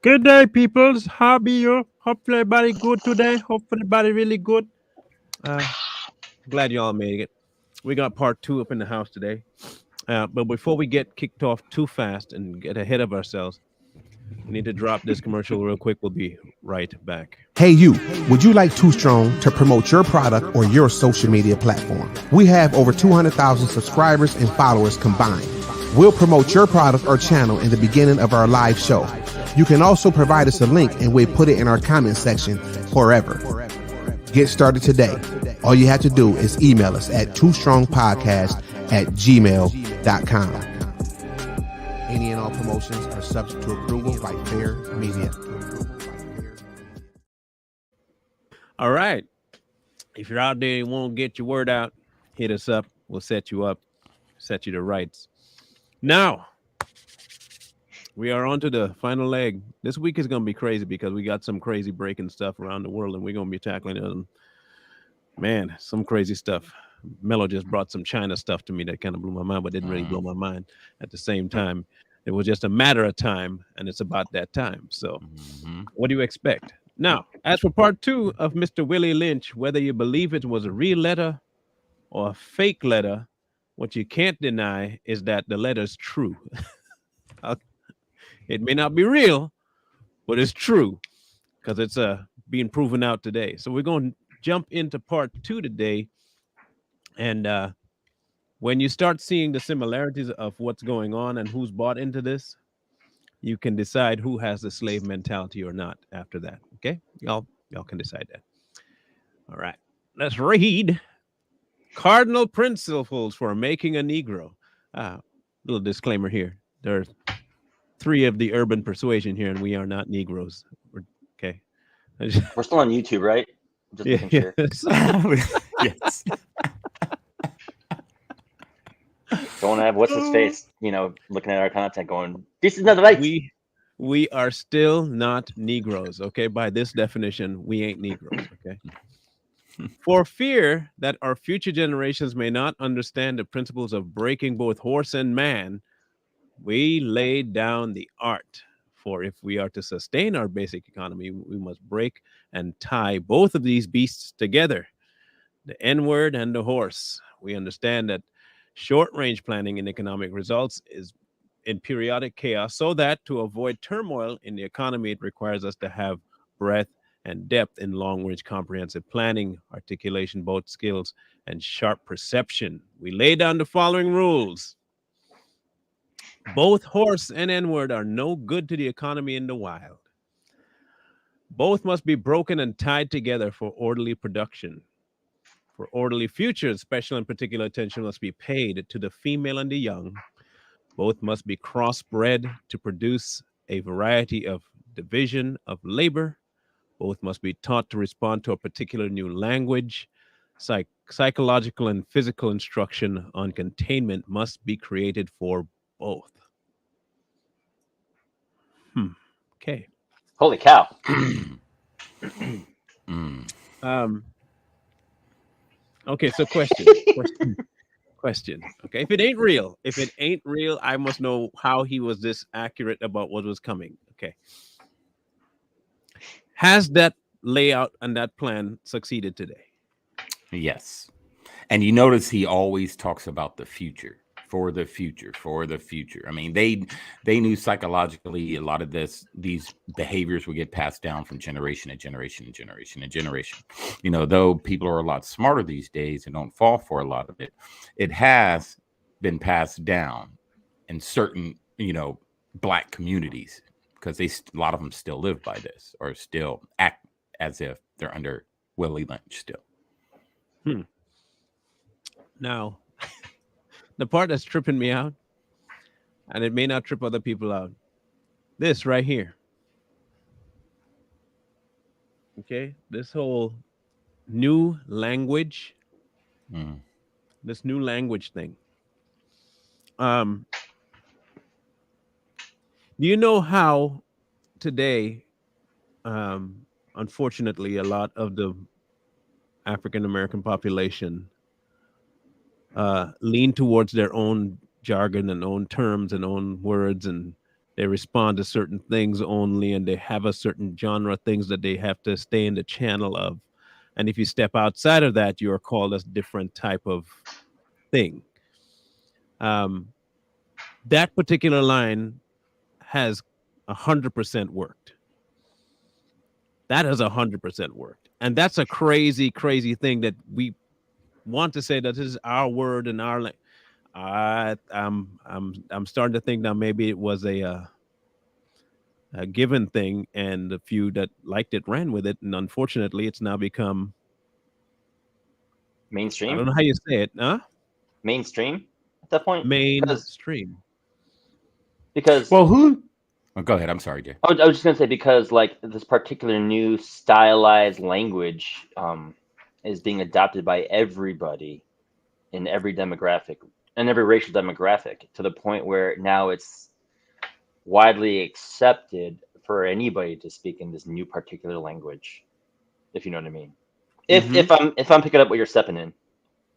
Good day, peoples. How be you? Hopefully, everybody good today. Hopefully, everybody really good. Uh, Glad you all made it. We got part two up in the house today. But before we get kicked off too fast and get ahead of ourselves, we need to drop this commercial real quick. We'll be right back. Hey, you, would you like Too Strong to promote your product or your social media platform? We have over 200,000 subscribers and followers combined. We'll promote your product or channel in the beginning of our live show. You can also provide us a link and we'll put it in our comment section forever. Get started today. All you have to do is email us at toostrongpodcast@gmail.com. Any and all promotions are subject to approval by Fair Media. All right. If you're out there and won't get your word out, hit us up. We'll set you up, set you to rights. Now, we are on to the final leg. This week is going to be crazy because we got some crazy breaking stuff around the world, and we're going to be tackling it. Man, some crazy stuff. Mello just brought some China stuff to me that kind of blew my mind, but didn't really blow my mind at the same time. It was just a matter of time, and it's about that time. So, what do you expect? Now, as for part two of Mr. Willie Lynch, whether you believe it was a real letter or a fake letter, what you can't deny is that the letter's true. It may not be real, but it's true because it's being proven out today. So we're going to jump into part two today. And when you start seeing the similarities of what's going on and who's bought into this, you can decide who has the slave mentality or not after that. Okay? Y'all can decide that. All right. Let's read Cardinal Principles for Making a Negro. Little disclaimer here. There are three of the urban persuasion here, and we are not Negroes. Okay. We're still on YouTube, right? Just making sure. Yes. Don't have what's his face, looking at our content going, this is not right. We are still not Negroes, okay? By this definition, we ain't Negroes, okay? For fear that our future generations may not understand the principles of breaking both horse and man, we laid down the art. For if we are to sustain our basic economy, we must break and tie both of these beasts together, the N word and the horse. We understand that short range planning in economic results is in periodic chaos, so that to avoid turmoil in the economy, it requires us to have breadth and depth in long range comprehensive planning, articulation, both skills, and sharp perception. We lay down the following rules. Both horse and N word are no good to the economy in the wild. Both must be broken and tied together for orderly production. For orderly futures, special and particular attention must be paid to the female and the young. Both must be crossbred to produce a variety of division of labor. Both must be taught to respond to a particular new language. Psychological and physical instruction on containment must be created for both. Okay. Holy cow. Okay, so question. Okay, if it ain't real, I must know how he was this accurate about what was coming. Okay. Has that layout and that plan succeeded today? Yes. And you notice he always talks about the future, for the future, for the future. I mean, they knew psychologically a lot of these behaviors would get passed down from generation to generation and generation and generation. Though people are a lot smarter these days and don't fall for a lot of it, it has been passed down in certain, Black communities because a lot of them still live by this or still act as if they're under Willie Lynch still. Now, the part that's tripping me out, and it may not trip other people out, this right here. Okay, this whole new language, this new language thing. Do you know how today, unfortunately, a lot of the African American population lean towards their own jargon and own terms and own words and They respond to certain things only, and they have a certain genre of things that they have to stay in the channel of. And if you step outside of that, you are called a different type of thing. Um, that particular line has 100% worked. That has 100% worked, and that's a crazy, crazy thing that we want to say that this is our word and our. I'm starting to think now maybe it was a given thing, and the few that liked it ran with it, and unfortunately, it's now become mainstream. I don't know how you say it, huh? Mainstream at that point. Mainstream. Because well, who? Oh, go ahead. I'm sorry, Jay. I was just gonna say because like this particular new stylized language is being adopted by everybody in every demographic and every racial demographic to the point where now it's widely accepted for anybody to speak in this new particular language, if you know what I mean. If I'm picking up what you're stepping in,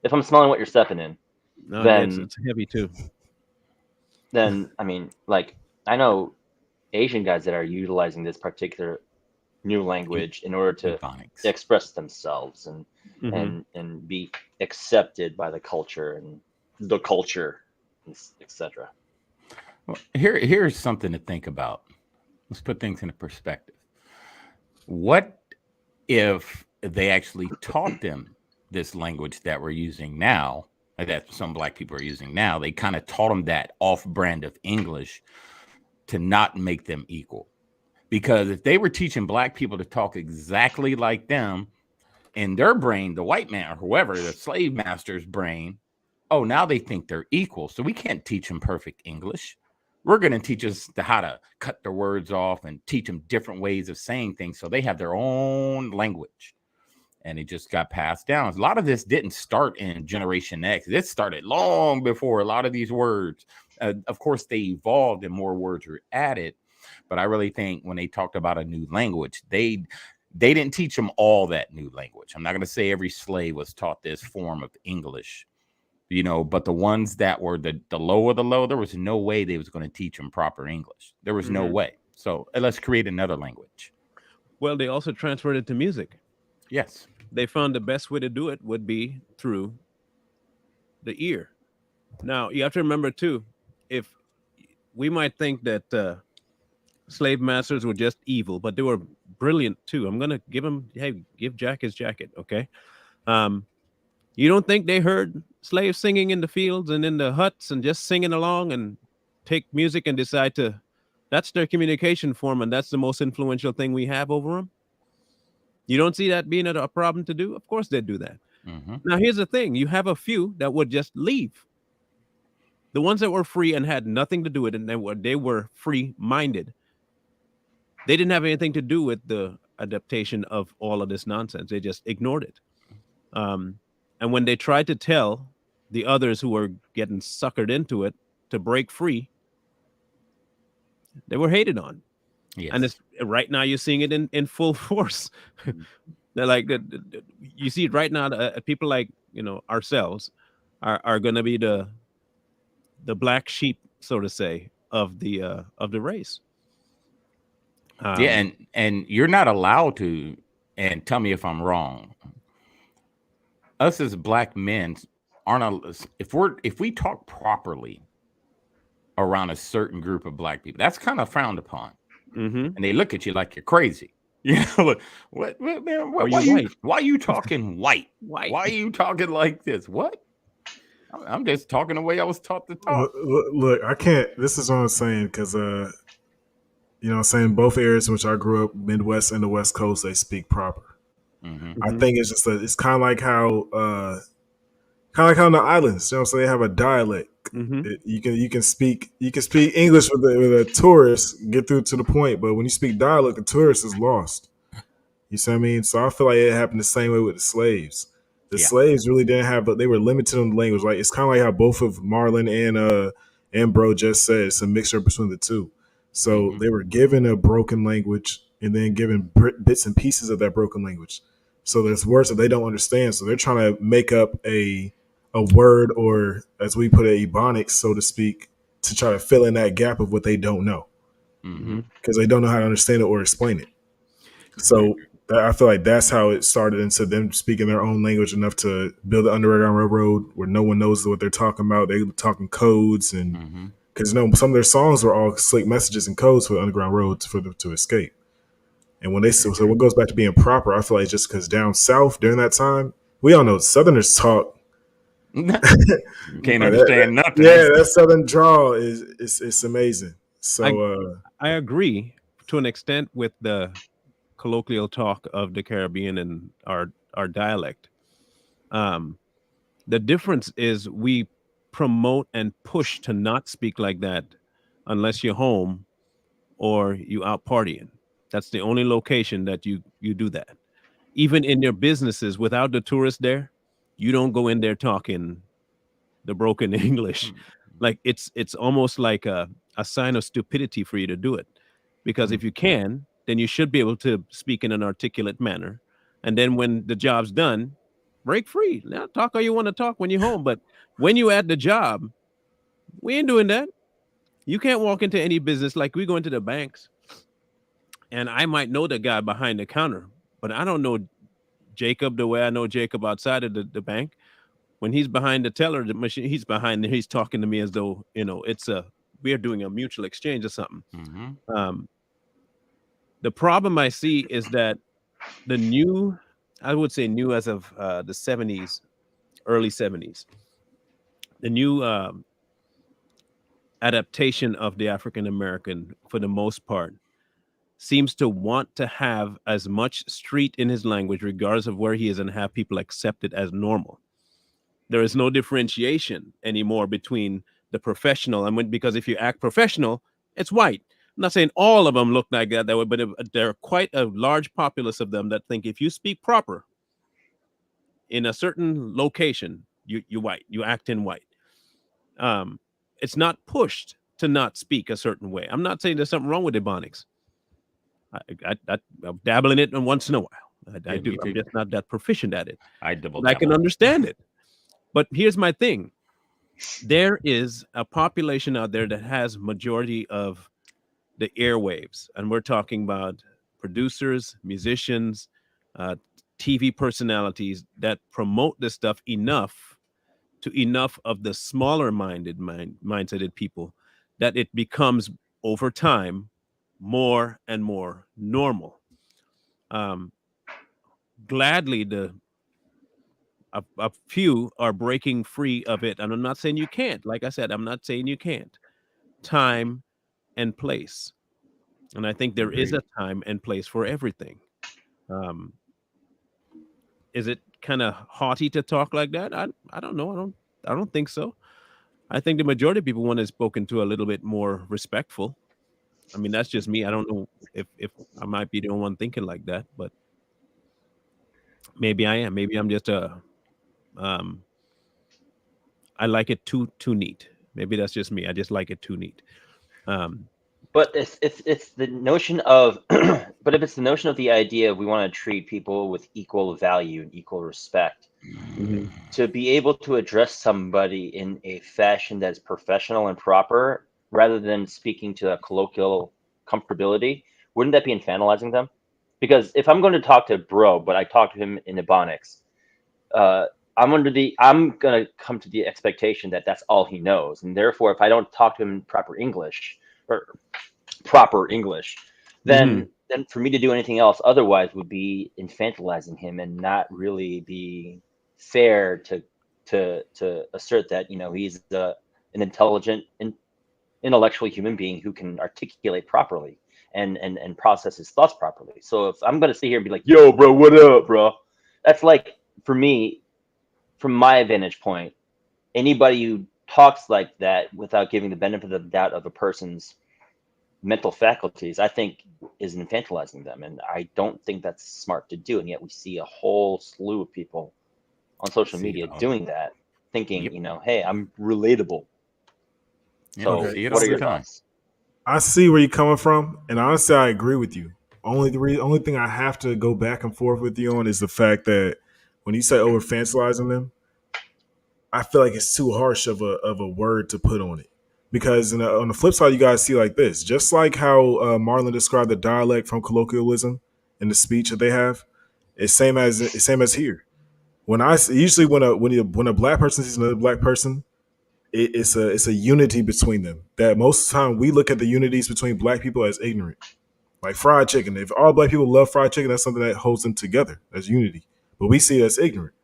if I'm smelling what you're stepping in, No, then it's heavy too. Then I mean, like I know Asian guys that are utilizing this particular new language in order to Ebonics. express themselves and Mhm. and be accepted by the culture, etc. Well, here's something to think about. Let's put things into perspective. What if they actually taught them this language that we're using now, that some black people are using now? They kind of taught them that off-brand of English to not make them equal. Because if they were teaching black people to talk exactly like them, in their brain, the white man or whoever, the slave master's brain, oh, now they think they're equal. So we can't teach them perfect English. We're going to teach us how to cut their words off and teach them different ways of saying things so they have their own language. And it just got passed down. A lot of this didn't start in Generation X. This started long before a lot of these words. Of course, they evolved and more words were added. But I really think when they talked about a new language, they didn't teach them all that new language. I'm not going to say every slave was taught this form of English, but the ones that were the low of the low, there was no way they was going to teach them proper English. There was no way. So let's create another language. Well, they also transferred it to music. Yes. They found the best way to do it would be through the ear. Now, you have to remember, too, if we might think that slave masters were just evil, but they were brilliant, too. I'm going to give Jack his jacket, okay? You don't think they heard slaves singing in the fields and in the huts and just singing along and take music and decide that's their communication form and that's the most influential thing we have over them? You don't see that being a problem to do? Of course they'd do that. Mm-hmm. Now, here's the thing. You have a few that would just leave. The ones that were free and had nothing to do with it, and they were free-minded. They didn't have anything to do with the adaptation of all of this nonsense. They just ignored it. And when they tried to tell the others who were getting suckered into it to break free, they were hated on. Yes. And it's right now you're seeing it in full force. They're like, you see it right now. People like ourselves are going to be the black sheep, so to say, of the race. Yeah, and you're not allowed to. And tell me if I'm wrong. Us as black men aren't. If we talk properly around a certain group of black people, that's kind of frowned upon. Mm-hmm. And they look at you like you're crazy. What man? Why are you talking white? Why are you talking like this? What? I'm just talking the way I was taught to talk. Look, I can't. This is what I'm saying because, I'm saying both areas in which I grew up, Midwest and the West Coast, they speak proper. Mm-hmm. I think it's just it's kind of like how on the islands, what I'm saying, they have a dialect. Mm-hmm. You can speak English with a tourist, get through to the point, but when you speak dialect, the tourist is lost. You see what I mean? So I feel like it happened the same way with the slaves. The slaves really didn't have, but they were limited on the language. Like it's kind of like how both of Marlon and Bro just said, it's a mixture between the two. So they were given a broken language and then given bits and pieces of that broken language. So there's words that they don't understand. So they're trying to make up a word, or as we put it, ebonics, so to speak, to try to fill in that gap of what they don't know. because they don't know how to understand it or explain it. So I feel like that's how it started into them speaking their own language enough to build the Underground Railroad where no one knows what they're talking about. They were talking codes and because some of their songs were all slick messages and codes for the Underground Road for them to escape. And when so what goes back to being proper, I feel like just because down south during that time, we all know Southerners talk. Can't understand nothing. Yeah, that Southern drawl is amazing. So I agree to an extent with the colloquial talk of the Caribbean and our dialect. The difference is we promote and push to not speak like that unless you're home or you out partying. That's the only location that you do that. Even in their businesses, without the tourists there, you don't go in there talking the broken English. Like it's almost like a sign of stupidity for you to do it. Because if you can, then you should be able to speak in an articulate manner. And then when the job's done, break free. Now talk all you want to talk when you're home. But when you at the job, we ain't doing that. You can't walk into any business like we go into the banks. And I might know the guy behind the counter, but I don't know Jacob the way I know Jacob outside of the bank. When he's behind the teller, the machine, he's behind there, he's talking to me as though, we are doing a mutual exchange or something. The problem I see is that the new, I would say new as of the 70s, early 70s, the new adaptation of the African American, for the most part, seems to want to have as much street in his language, regardless of where he is, and have people accept it as normal. There is no differentiation anymore between the professional because if you act professional, it's white. I'm not saying all of them look like that way, but there are quite a large populace of them that think if you speak proper in a certain location, you're white. You act in white. It's not pushed to not speak a certain way. I'm not saying there's something wrong with Ebonics. I'm dabbling it once in a while. I do. I'm just not that proficient at it. I can understand it. But here's my thing. There is a population out there that has majority of the airwaves. And we're talking about producers, musicians, TV personalities that promote this stuff enough of the smaller mindset people that it becomes over time more and more normal. Gladly, a few are breaking free of it. And I'm not saying you can't. Like I said, I'm not saying you can't. Time and place. And I think there is a time and place for everything. Is it kind of haughty to talk like that? I don't know. I don't think so. I think the majority of people want to be spoken to a little bit more respectful. I mean, that's just me. I don't know if I might be the only one thinking like that, but maybe I am. Maybe I'm just I like it too neat. Maybe that's just me. I just like it too neat. But it's the notion of, but if it's the notion of the idea of we want to treat people with equal value and equal respect, to be able to address somebody in a fashion that's professional and proper, rather than speaking to a colloquial comfortability, wouldn't that be infantilizing them? Because if I'm going to talk to bro, but I talk to him in Ebonics, I'm going to come to the expectation that that's all he knows. And therefore, if I don't talk to him in proper English, then for me to do anything else otherwise would be infantilizing him and not really be fair to assert that, he's an intelligent and intellectual human being who can articulate properly and process his thoughts properly. So if I'm going to sit here and be like, yo, bro, what up, bro? That's like, for me, from my vantage point, anybody who talks like that without giving the benefit of the doubt of a person's mental faculties, I think is infantilizing them. And I don't think that's smart to do. And yet we see a whole slew of people on social media doing that, thinking, hey, I'm relatable. So what are your thoughts? I see where you're coming from. And honestly, I agree with you. Only thing I have to go back and forth with you on is the fact that when you say over fantasizing them, I feel like it's too harsh of a word to put on it. Because on the flip side, you guys see like this, just like how Marlon described the dialect from colloquialism in the speech that they have. It's same as here. Usually when a black person sees another black person, it's a unity between them. That most of the time we look at the unities between black people as ignorant. Like fried chicken. If all black people love fried chicken, that's something that holds them together as unity. But we see it as ignorant.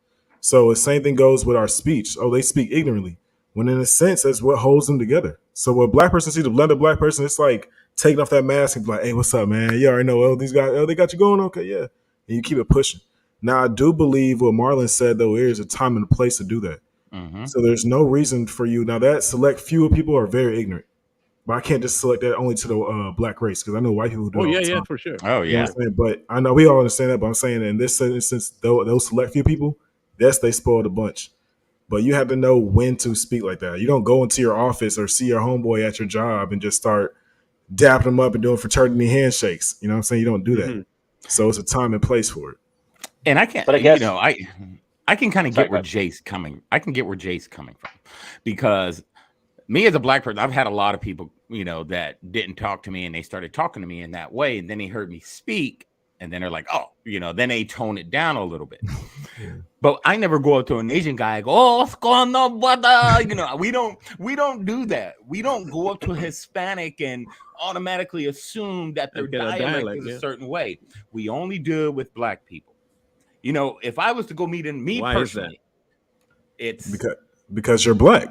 So the same thing goes with our speech. Oh, they speak ignorantly. When in a sense, that's what holds them together. So when a black person sees a blended black person, it's like taking off that mask and be like, hey, what's up, man? You already know, oh, these guys, oh, they got you going? Okay, yeah. And you keep it pushing. Now, I do believe what Marlon said, though, there is a time and a place to do that. Mm-hmm. So there's no reason for you. Now, that select few people are very ignorant. But I can't just select that only to the black race because I know white people who do it all the time. for sure. Oh, You know yeah. what I'm saying? But I know we all understand that. But I'm saying in this instance, those select few people, yes, they spoiled a bunch. But you have to know when to speak like that. You don't go into your office or see your homeboy at your job and just start dapping them up and doing fraternity handshakes. You know what I'm saying? You don't do that. Mm-hmm. So it's a time and place for it. And I can't, But I guess- I can kind of get where Jace coming. I can get where Jace coming from, because me as a black person, I've had a lot of people, that didn't talk to me, and they started talking to me in that way, and then they heard me speak, and then they're like, oh, then they tone it down a little bit. Yeah. But I never go up to an Asian guy and go, oh, what's going on, brother? We don't do that. We don't go up to a Hispanic and automatically assume that their dialect is a certain way. We only do it with black people. If I was to go meet me Why personally, is it's because you're black.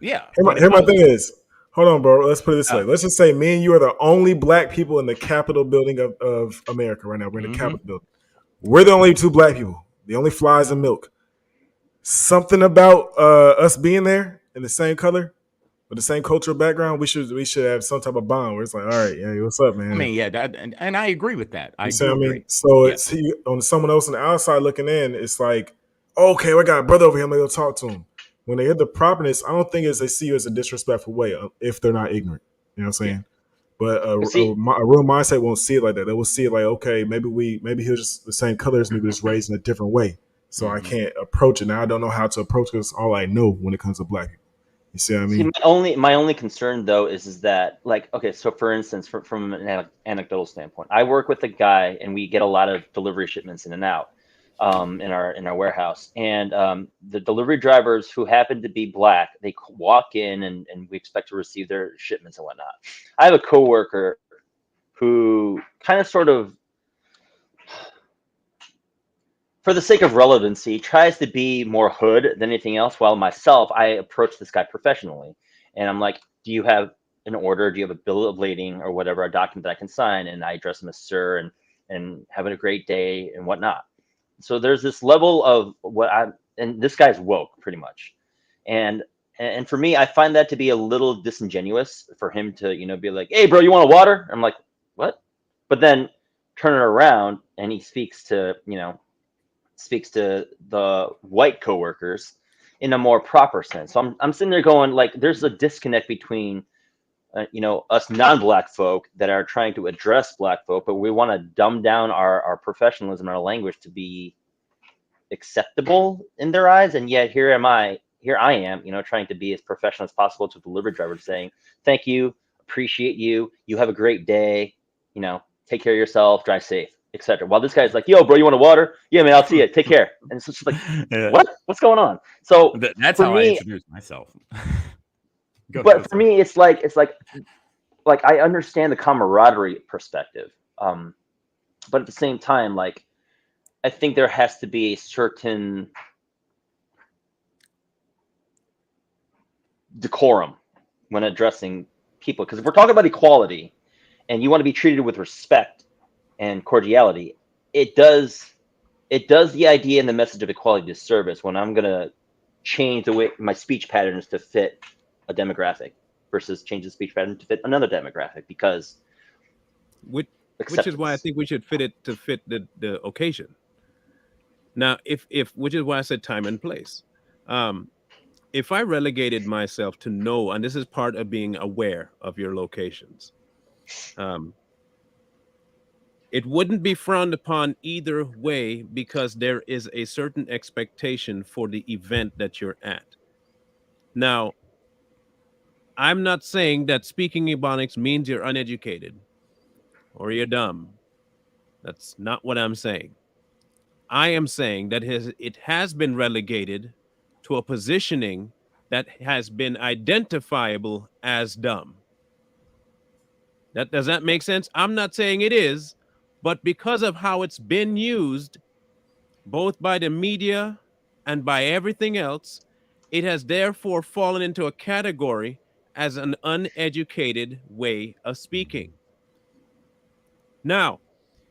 Yeah. Here my thing is, hold on, bro. Let's put it this way. Let's just say me and you are the only black people in the Capitol building of America right now. We're in the Capitol building. We're the only two black people. The only flies in milk. Something about us being there in the same color with the same cultural background, we should have some type of bond where it's like, all right, yeah, what's up, man? I mean, yeah, and I agree with that. I mean? So it's on someone else on the outside looking in, it's like, okay, I got a brother over here, I'm gonna go talk to him. When they hear the properness, I don't think they see you as a disrespectful way if they're not ignorant. You know what I'm saying? Yeah. But a real mindset won't see it like that. They will see it like, okay, maybe he was just the same color as me, but just raised in a different way. So I can't approach it. Now I don't know how to approach it because all I know when it comes to black people. You see what I mean? See, my only concern though is that, like, okay, so for instance, from an anecdotal standpoint, I work with a guy and we get a lot of delivery shipments in and out in our warehouse, and the delivery drivers who happen to be black, they walk in and we expect to receive their shipments and whatnot. I have a coworker who kind of sort of, for the sake of relevancy, tries to be more hood than anything else, while myself, I approach this guy professionally. And I'm like, do you have an order? Do you have a bill of lading or whatever, a document that I can sign? And I address him as sir and having a great day and whatnot. So there's this level of and this guy's woke pretty much. And for me, I find that to be a little disingenuous for him to, be like, hey, bro, you want a water? I'm like, what? But then turn it around and he speaks to the white coworkers in a more proper sense. So I'm sitting there going, like, there's a disconnect between, us non-black folk that are trying to address black folk, but we want to dumb down our professionalism and our language to be acceptable in their eyes. And yet here I am, trying to be as professional as possible to the delivery driver, saying, thank you, appreciate you. You have a great day. Take care of yourself, drive safe, etc. While this guy's like, yo, bro, you want a water? Yeah, man, I'll see you. Take care. And it's just like, what's going on? So that's how I introduce myself. For me, it's like I understand the camaraderie perspective, but at the same time, like, I think there has to be a certain decorum when addressing people, because if we're talking about equality and you want to be treated with respect and cordiality, it does the idea and the message of equality disservice when I'm gonna change the way my speech patterns to fit a demographic versus change the speech pattern to fit another demographic, because which is why I think we should fit it to fit the occasion. Now, which is why I said time and place. If I relegated myself to know, and this is part of being aware of your locations, it wouldn't be frowned upon either way, because there is a certain expectation for the event that you're at. Now, I'm not saying that speaking Ebonics means you're uneducated or you're dumb. That's not what I'm saying. I am saying that it has been relegated to a positioning that has been identifiable as dumb. Does that make sense? I'm not saying it is, but because of how it's been used, both by the media and by everything else, it has therefore fallen into a category as an uneducated way of speaking. Now,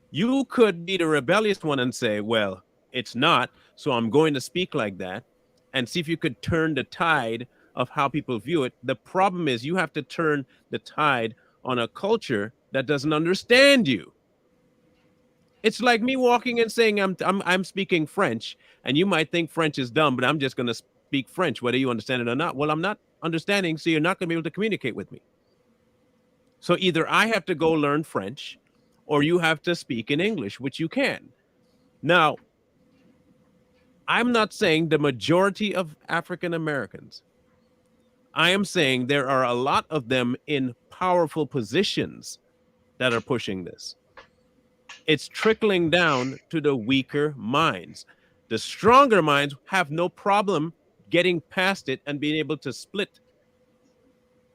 you could be the rebellious one and say, well, it's not, so I'm going to speak like that, and see if you could turn the tide of how people view it. The problem is you have to turn the tide on a culture that doesn't understand you. It's like me walking and saying I'm speaking French, and you might think French is dumb, but I'm just going to speak French, whether you understand it or not. Well, I'm not understanding, so you're not going to be able to communicate with me. So either I have to go learn French, or you have to speak in English, which you can. Now, I'm not saying the majority of African Americans. I am saying there are a lot of them in powerful positions that are pushing this. It's trickling down to the weaker minds. The stronger minds have no problem getting past it and being able to split.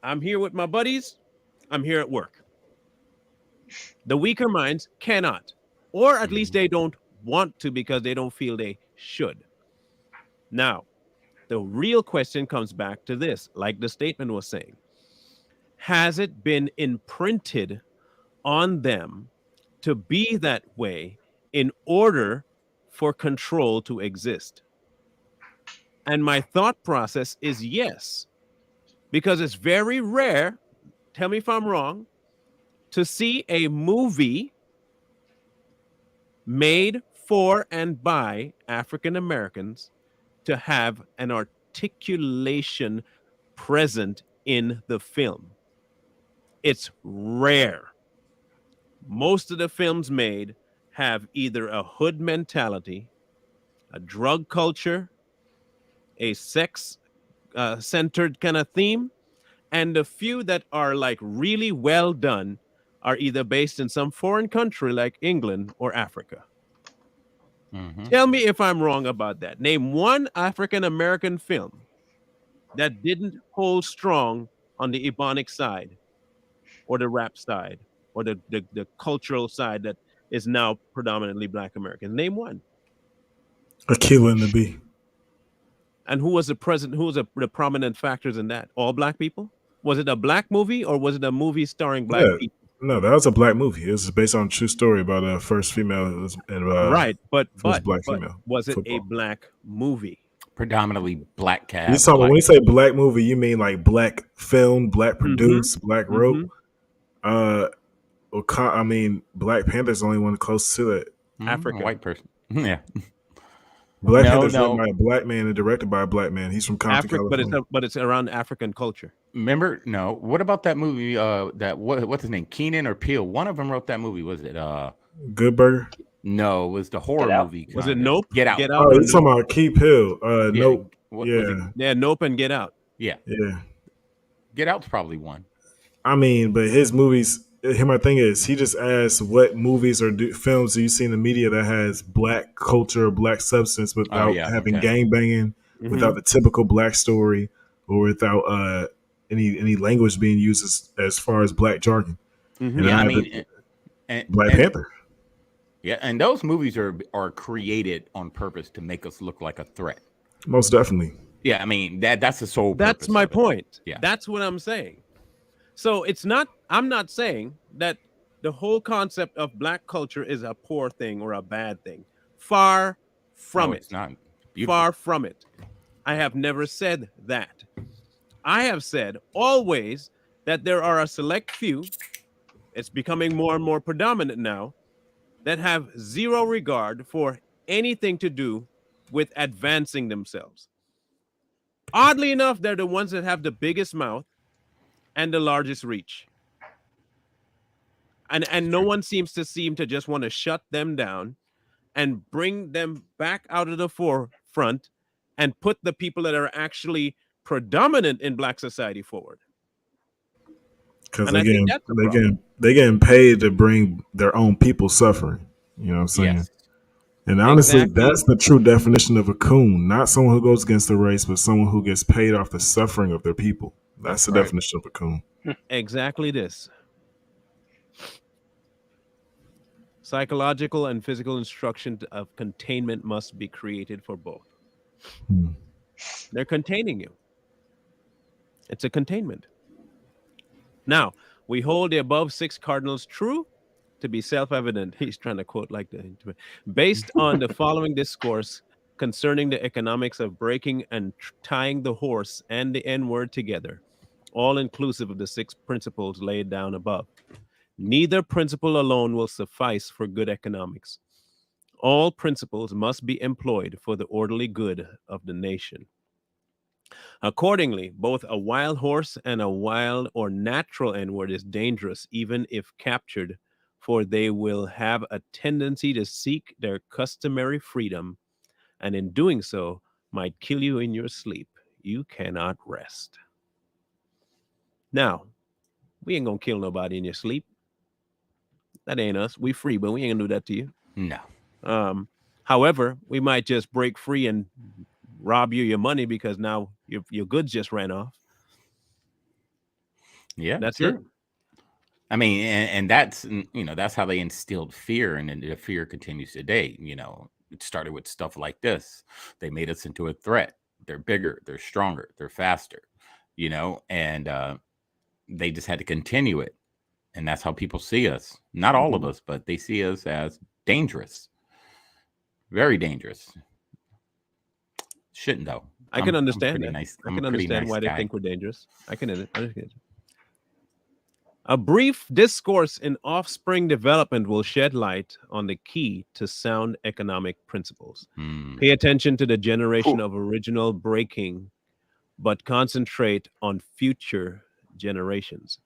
I'm here with my buddies. I'm here at work. The weaker minds cannot, or at least they don't want to because they don't feel they should. Now, the real question comes back to this, like the statement was saying. Has it been imprinted on them to be that way in order for control to exist? And my thought process is yes, because it's very rare, tell me if I'm wrong, to see a movie made for and by African Americans to have an articulation present in the film. It's rare. Most of the films made have either a hood mentality, a drug culture, a sex centered kind of theme, and the few that are like really well done are either based in some foreign country like England or Africa. Tell me if I'm wrong about that. Name one African American film that didn't hold strong on the Ebonic side or the rap side or the cultural side that is now predominantly Black American. Name one. Aquila and the Bee. And who was the president? Who was the prominent factors in that? All Black people? Was it a Black movie or was it a movie starring Black people? No, that was a Black movie. It was based on a true story about a first female and right, but Black female. Was it football. a Black movie? Predominantly Black cast. When you say Black movie, you mean like Black film, Black produced, Black wrote. I mean, Black Panther's the only one close to that. Africa, white person. Yeah. Black Panther's written by a Black man and directed by a Black man. He's from Compton, California. But it's around African culture. Remember? No. What about that movie? What's his name? Keenan or Peele? One of them wrote that movie. Was it Good Burger? No, it was the horror movie. Was it Nope? Get Out. Get Out. Oh, you're talking about Key Peele. Nope. Yeah, Nope and Get Out. Yeah. Get Out's probably one. I mean, but his movies. My thing is, he just asks what movies or films do you see in the media that has Black culture or Black substance without having gangbanging, without the typical Black story, or without any language being used as far as Black jargon. And Black Panther. Yeah, and those movies are created on purpose to make us look like a threat. Most definitely. Yeah, I mean that's the sole. That's my point. Yeah, that's what I'm saying. So it's not. I'm not saying that the whole concept of Black culture is a poor thing or a bad thing. Far from it. It's not. Far from it. I have never said that. I have said always that there are a select few. It's becoming more and more predominant now, that have zero regard for anything to do with advancing themselves. Oddly enough, they're the ones that have the biggest mouth and the largest reach. And no one seems to just want to shut them down and bring them back out of the forefront and put the people that are actually predominant in Black society forward. because And I think that's the problem. they getting paid to bring their own people suffering. You know what I'm saying? Yes. And honestly, Exactly. that's the true definition of a coon. Not someone who goes against the race, but someone who gets paid off the suffering of their people. That's That's the right. definition of a coon. Exactly this. Psychological and physical instruction of containment must be created for both. Hmm. They're containing you. It's a containment. Now, we hold the above six cardinals true to be self-evident. He's trying to quote like the based on the following discourse concerning the economics of breaking and tying the horse and the N-word together, all inclusive of the six principles laid down above. Neither principle alone will suffice for good economics. All principles must be employed for the orderly good of the nation. Accordingly, both a wild horse and a wild or natural N-word is dangerous, even if captured, for they will have a tendency to seek their customary freedom, and in doing so, might kill you in your sleep. You cannot rest. Now, we ain't gonna kill nobody in your sleep. That ain't us. We free, but we ain't gonna do that to you. No. Um, However, we might just break free and rob you your money because now your goods just ran off. Yeah, That's it. true. I mean, and that's that's how they instilled fear, and then the fear continues today. It started with stuff like this. They made us into a threat. They're bigger, they're stronger, they're faster. And they just had to continue it, and that's how people see us. Not all of us, but they see us as dangerous, very dangerous. Shouldn't though. I can I'm understand pretty that. nice. I I'm a can pretty understand nice why they guy. think we're dangerous. I can understand. A brief discourse in offspring development will shed light on the key to sound economic principles. Hmm. Pay attention to the generation Whew. of original breaking, but concentrate on future generations.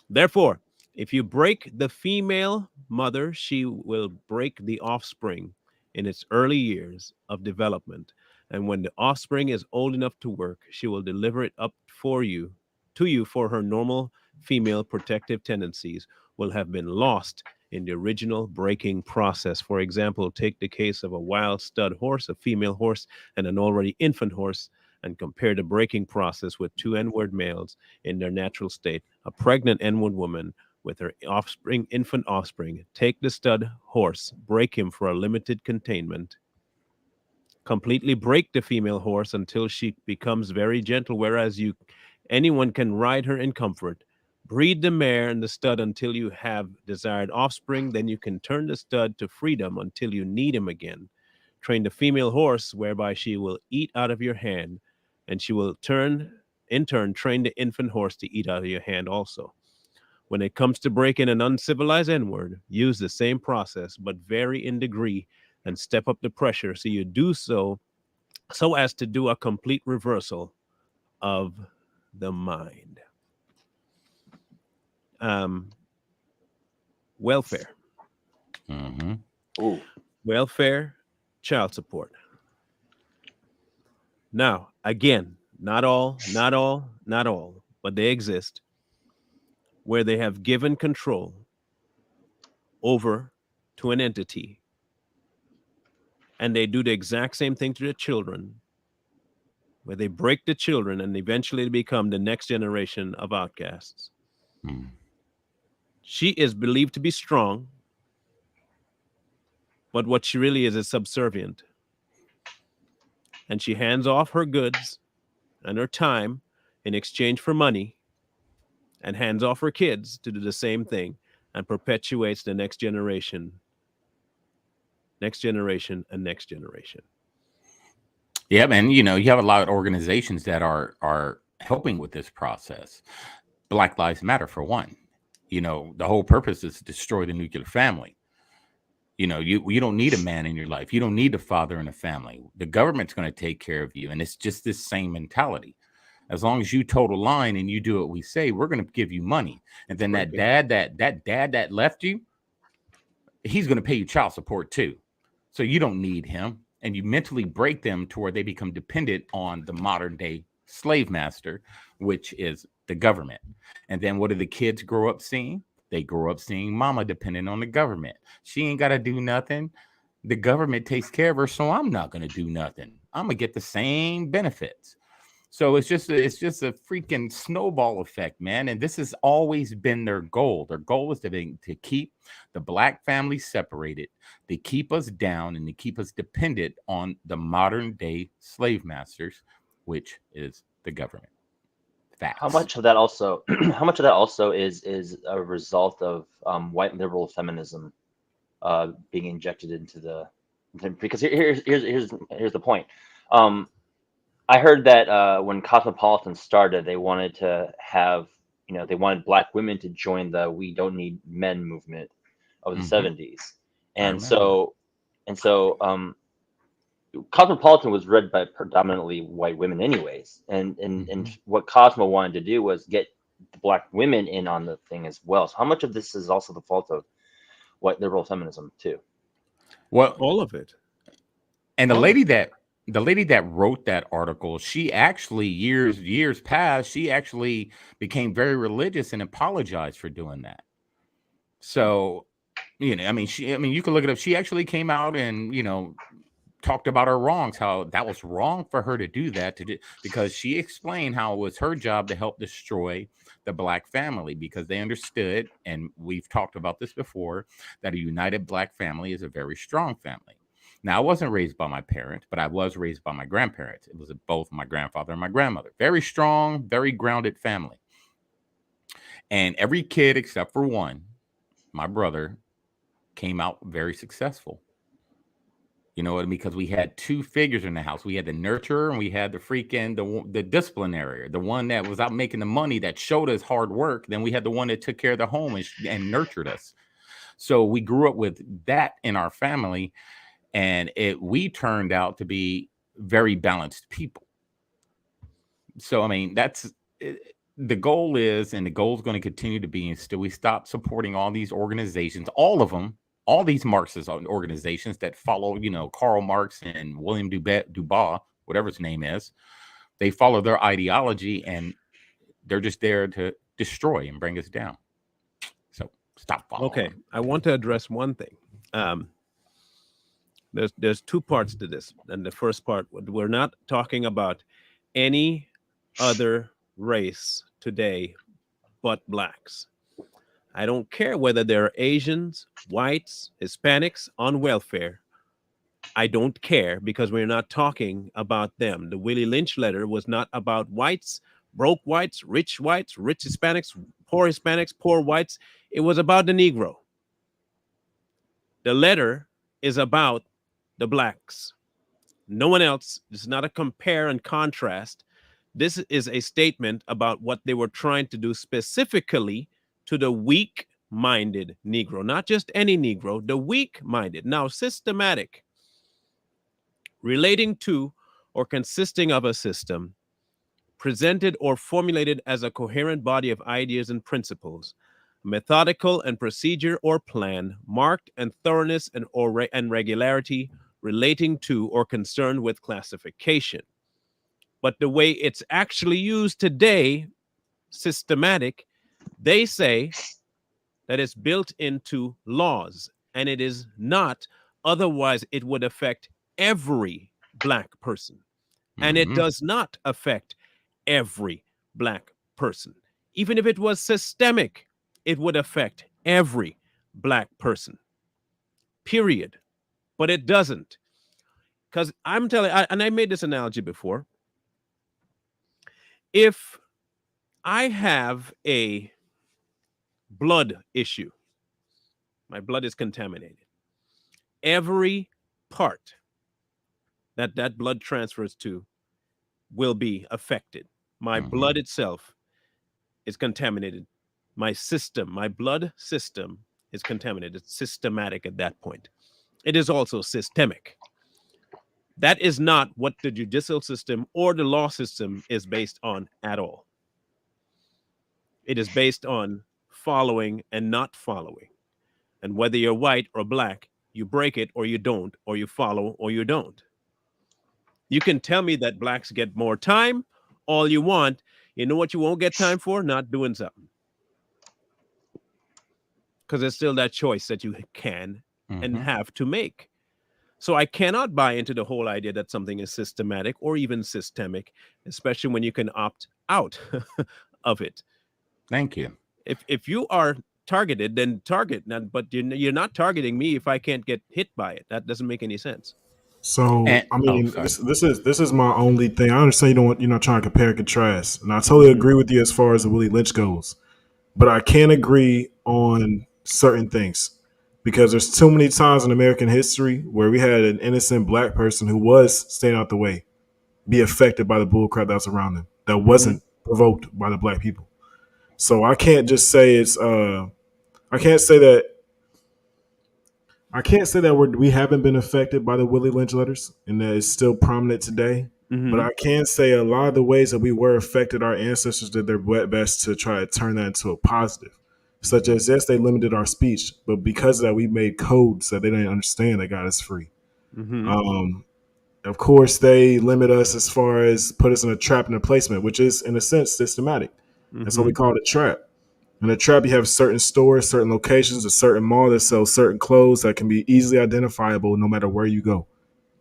Therefore, if you break the female mother, she will break the offspring in its early years of development. And when the offspring is old enough to work, she will deliver it up to you for her normal female protective tendencies will have been lost in the original breaking process. For example, take the case of a wild stud horse, a female horse, and an already infant horse, and compare the breaking process with two N-word males in their natural state. A pregnant N-word woman with her offspring, infant offspring, take the stud horse, break him for a limited containment, completely break the female horse until she becomes very gentle, whereas anyone can ride her in comfort. Breed the mare and the stud until you have desired offspring, then you can turn the stud to freedom until you need him again. Train the female horse whereby she will eat out of your hand, and she will in turn train the infant horse to eat out of your hand also. When it comes to breaking an uncivilized N-word, use the same process, but vary in degree and step up the pressure so you do so as to do a complete reversal of the mind. Um, Welfare. Mm-hmm. Ooh. Welfare, child support. Now, again, not all, but they exist where they have given control over to an entity and they do the exact same thing to the children where they break the children and eventually become the next generation of outcasts. Mm. She is believed to be strong, but what she really is subservient. And she hands off her goods and her time in exchange for money and hands off her kids to do the same thing and perpetuates the next generation, and next generation. Yeah, man. You have a lot of organizations that are helping with this process. Black Lives Matter, for one. The whole purpose is to destroy the nuclear family. You don't need a man in your life. You don't need a father in a family. The government's going to take care of you, and it's just this same mentality. As long as you toe the line and you do what we say, we're going to give you money. And then that dad that left you, he's going to pay you child support too. So you don't need him. And you mentally break them to where they become dependent on the modern day slave master, which is the government. And then what do the kids grow up seeing? They grow up seeing mama dependent on the government. She ain't got to do nothing. The government takes care of her, so I'm not going to do nothing. I'm going to get the same benefits. So it's just a freaking snowball effect, man. And this has always been their goal. Their goal is to keep the black family separated, to keep us down, and to keep us dependent on the modern day slave masters, which is the government. Facts. How much of that also is a result of white liberal feminism being injected into the, because here's the point. I heard that when Cosmopolitan started, they wanted to have, they wanted black women to join the "We Don't Need Men" movement of the 70s, and so Cosmopolitan was read by predominantly white women, anyways, and what Cosmo wanted to do was get the black women in on the thing as well. So how much of this is also the fault of white liberal feminism too? Well, all of it. And the lady that wrote that article, she actually years past, she actually became very religious and apologized for doing that. So, you can look it up. She actually came out and, talked about her wrongs, how that was wrong for her to do that, because she explained how it was her job to help destroy the black family, because they understood, and we've talked about this before, that a united black family is a very strong family. Now, I wasn't raised by my parents, but I was raised by my grandparents. It was both my grandfather and my grandmother. Very strong, very grounded family. And every kid except for one, my brother, came out very successful. You know what I mean? Because we had two figures in the house. We had the nurturer and we had the disciplinary, the one that was out making the money, that showed us hard work. Then we had the one that took care of the home and nurtured us. So we grew up with that in our family. And we turned out to be very balanced people. So, that's the goal is, and the goal is going to continue to be, until we stop supporting all these organizations, all of them, all these Marxist organizations that follow, Karl Marx and William Dubois, whatever his name is. They follow their ideology, and they're just there to destroy and bring us down. So stop following. Okay, I want to address one thing. There's two parts to this. And the first part, we're not talking about any other race today but blacks. I don't care whether they're Asians, whites, Hispanics on welfare. I don't care, because we're not talking about them. The Willie Lynch letter was not about whites, broke whites, rich Hispanics, poor whites. It was about the Negro. The letter is about the blacks. No one else. This is not a compare and contrast. This is a statement about what they were trying to do specifically to the weak-minded Negro, not just any Negro, the weak-minded. Now, systematic, relating to or consisting of a system, presented or formulated as a coherent body of ideas and principles, methodical and procedure or plan, marked and thoroughness and regularity, relating to or concerned with classification. But the way it's actually used today, systematic, they say that it's built into laws, and it is not. Otherwise, it would affect every black person. And it does not affect every black person. Even if it was systemic, it would affect every black person. Period. But it doesn't. Because I'm telling you, and I made this analogy before. If I have a blood issue, my blood is contaminated, every part that blood transfers to will be affected. My blood itself is contaminated. My system, my blood system is contaminated. It's systematic at that point. It is also systemic. That is not what the judicial system or the law system is based on at all. It is based on following and not following. And whether you're white or black, you break it or you don't, or you follow or you don't. You can tell me that blacks get more time all you want. You know what you won't get time for? Not doing something. Because there's still that choice that you can and have to make. So I cannot buy into the whole idea that something is systematic or even systemic, especially when you can opt out of it. Thank you. If you are targeted, then target. But you're not targeting me if I can't get hit by it. That doesn't make any sense. So And- I mean, sorry. this is my only thing. I understand you're not trying to compare and contrast, and I totally agree with you as far as the Willie Lynch goes. But I can't agree on certain things because there's too many times in American history where we had an innocent black person who was staying out the way be affected by the bullcrap that was around them that wasn't provoked by the black people. So I can't just say it's I can't say that we haven't been affected by the Willie Lynch letters and that it's still prominent today. But I can say a lot of the ways that we were affected, our ancestors did their best to try to turn that into a positive. Such as, yes, they limited our speech, but because of that, we made codes that they didn't understand that got us free. Of course, they limit us as far as put us in a trap and a placement, which is, in a sense, systematic. That's what we call it, a trap. In a trap, you have certain stores, certain locations, a certain mall that sells certain clothes that can be easily identifiable no matter where you go.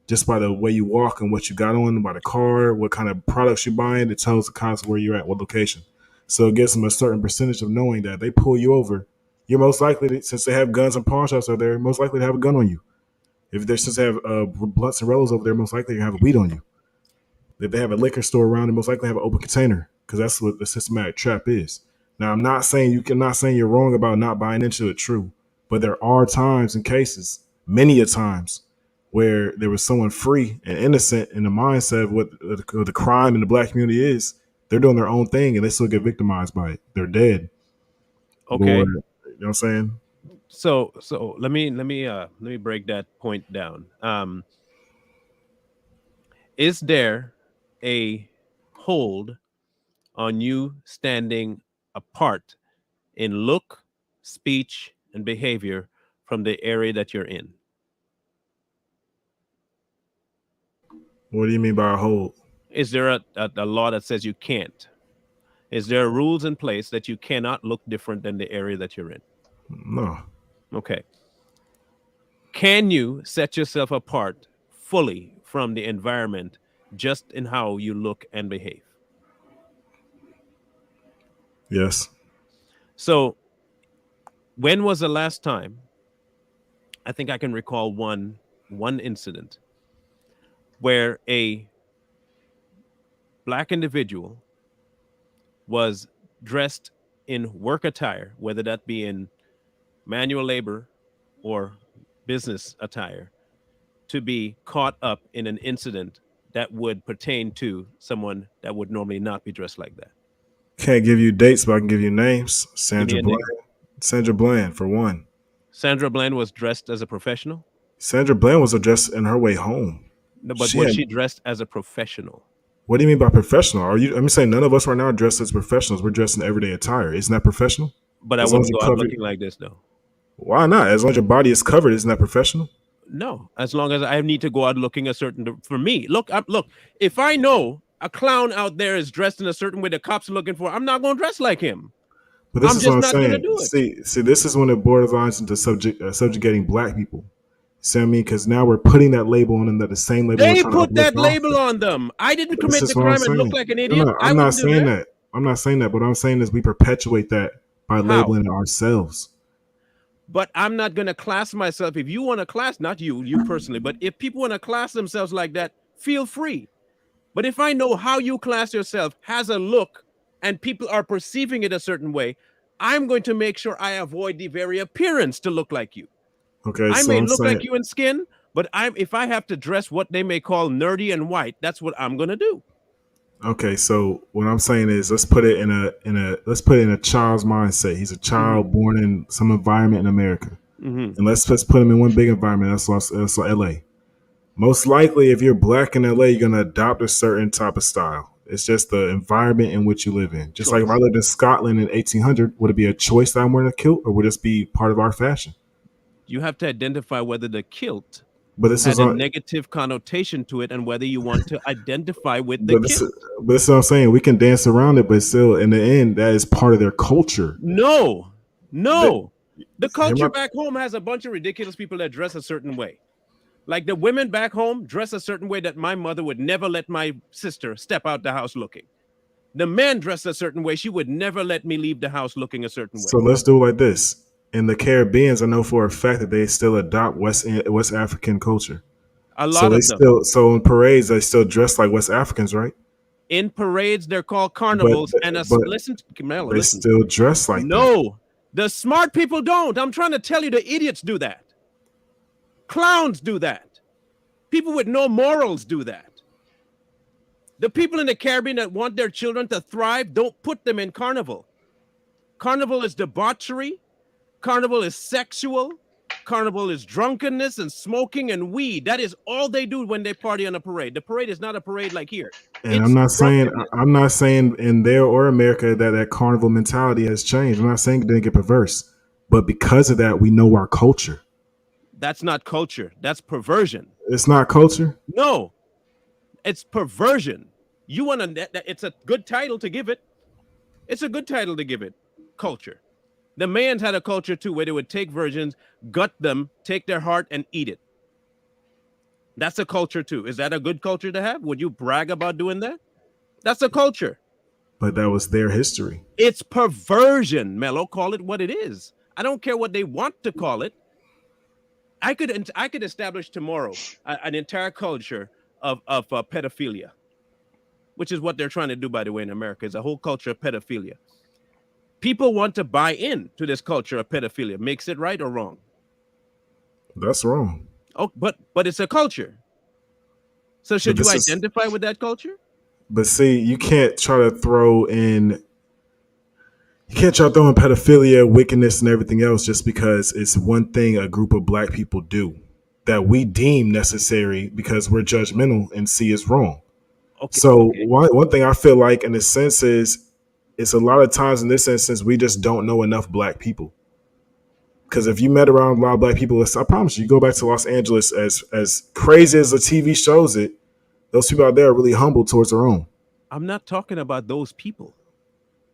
Just by the way you walk and what you got on, by the car, what kind of products you're buying, it tells the cops where you're at, what location. So it gives them a certain percentage of knowing that they pull you over. You're most likely, since they have guns and pawn shops over there, most likely to have a gun on you. If they're since they have blunts and rellos over there, most likely to have a weed on you. If they have a liquor store around, they most likely have an open container because that's what the systematic trap is. Now, I'm not saying you're wrong about not buying into it, true, but there are times and cases, many a times, where there was someone free and innocent in the mindset of what the crime in the black community is. They're doing their own thing and they still get victimized by it. They're dead. Okay. Lord, you know what I'm saying? So let me break that point down. Is there a hold on you standing apart in look, speech, and behavior from the area that you're in? What do you mean by a hold? Is there a law that says you can't? Is there rules in place that you cannot look different than the area that you're in? No. Okay. Can you set yourself apart fully from the environment just in how you look and behave? Yes. So when was the last time? I think I can recall one incident where a black individual was dressed in work attire, whether that be in manual labor or business attire, to be caught up in an incident that would pertain to someone that would normally not be dressed like that. Can't give you dates, but I can give you names. Sandra Give me a Bland. Sandra Bland, for one. Sandra Bland was dressed as a professional? Sandra Bland was dressed in her way home. No, but was she dressed as a professional? What do you mean by professional? I'm saying none of us right now are dressed as professionals. We're dressed in everyday attire. Isn't that professional? But I wouldn't go out looking like this, though. Why not? As long as your body is covered, isn't that professional? No, as long as I need to go out looking a certain. For me, look. If I know a clown out there is dressed in a certain way the cops are looking for, I'm not going to dress like him. But this I'm is just what I'm not saying. going to do it. See, this is when it borderlines into subjugating black people. See what I mean? Because now we're putting that label on them, that the same label. They put that label on them. I didn't commit the crime and look like an idiot. I'm not saying that. I'm not saying that. But what I'm saying is we perpetuate that by labeling it ourselves. But I'm not going to class myself. If you want to class, not you personally, but if people want to class themselves like that, feel free. But if I know how you class yourself has a look and people are perceiving it a certain way, I'm going to make sure I avoid the very appearance to look like you. Okay, I may look like you in skin, but if I have to dress what they may call nerdy and white, that's what I'm going to do. Okay, so what I'm saying is let's put it in a child's mindset. He's a child born in some environment in America, and let's put him in one big environment. That's LA. Most likely, if you're black in LA, you're gonna adopt a certain type of style. It's just the environment in which you live in. Just like if I lived in Scotland in 1800, would it be a choice that I'm wearing a kilt, or would this be part of our fashion? You have to identify whether the kilt But this had is a on. negative connotation to it, and whether you want to identify with the But kid. this is what I'm saying. We can dance around it, but still, in the end, that is part of their culture. No. The culture my- back home has a bunch of ridiculous people that dress a certain way. Like the women back home dress a certain way that my mother would never let my sister step out the house looking. The men dress a certain way. She would never let me leave the house looking a certain way. So let's do it like this. In the Caribbeans, I know for a fact that they still adopt West African culture. A lot of them. So in parades, they still dress like West Africans, right? In parades, they're called carnivals. Listen, Camilla, they listen. still dress like that. No, the smart people don't. I'm trying to tell you, the idiots do that. Clowns do that. People with no morals do that. The people in the Caribbean that want their children to thrive don't put them in carnival. Carnival is debauchery. Carnival is sexual. Carnival is drunkenness and smoking and weed. That is all they do when they party on a parade. The parade is not a parade like here. And I'm not saying in there or America that carnival mentality has changed. I'm not saying it didn't get perverse, but because of that, we know our culture. That's not culture. That's perversion. It's not culture. No, it's perversion. You want to? It's a good title to give it. It's a good title to give it. Culture. The Mayans had a culture too, where they would take virgins, gut them, take their heart, and eat it. That's a culture too. Is that a good culture to have? Would you brag about doing that? That's a culture. But that was their history. It's perversion, Mello. Call it what it is. I don't care what they want to call it. I could establish tomorrow an entire culture of pedophilia, which is what they're trying to do, by the way, in America. Is a whole culture of pedophilia. People want to buy in to this culture of pedophilia. Makes it right or wrong? That's wrong. Oh, but it's a culture. So should you identify with that culture? But see, you can't try to throw in pedophilia, wickedness, and everything else just because it's one thing a group of black people do that we deem necessary because we're judgmental and see is wrong. Okay. So one thing I feel like in a sense is it's a lot of times in this instance, we just don't know enough black people. Because if you met around a lot of black people, I promise you go back to Los Angeles, as crazy as the TV shows it, those people out there are really humble towards their own. I'm not talking about those people.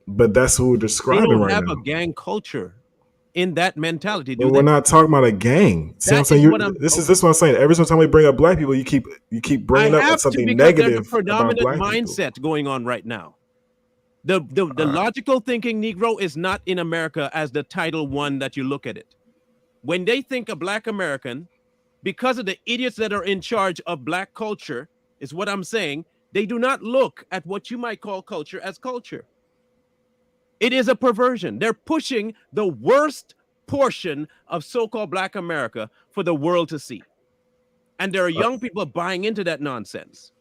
But that's who we're describing right now. They don't have a gang culture in that mentality. But we're not talking about a gang. See what I'm saying? This is what I'm saying. Every time we bring up black people, you keep bringing up something negative. There's a predominant mindset going on right now. The logical thinking Negro is not in America as the Title I that you look at it. When they think a black American, because of the idiots that are in charge of black culture, is what I'm saying, they do not look at what you might call culture as culture. It is a perversion. They're pushing the worst portion of so-called black America for the world to see. And there are young people buying into that nonsense.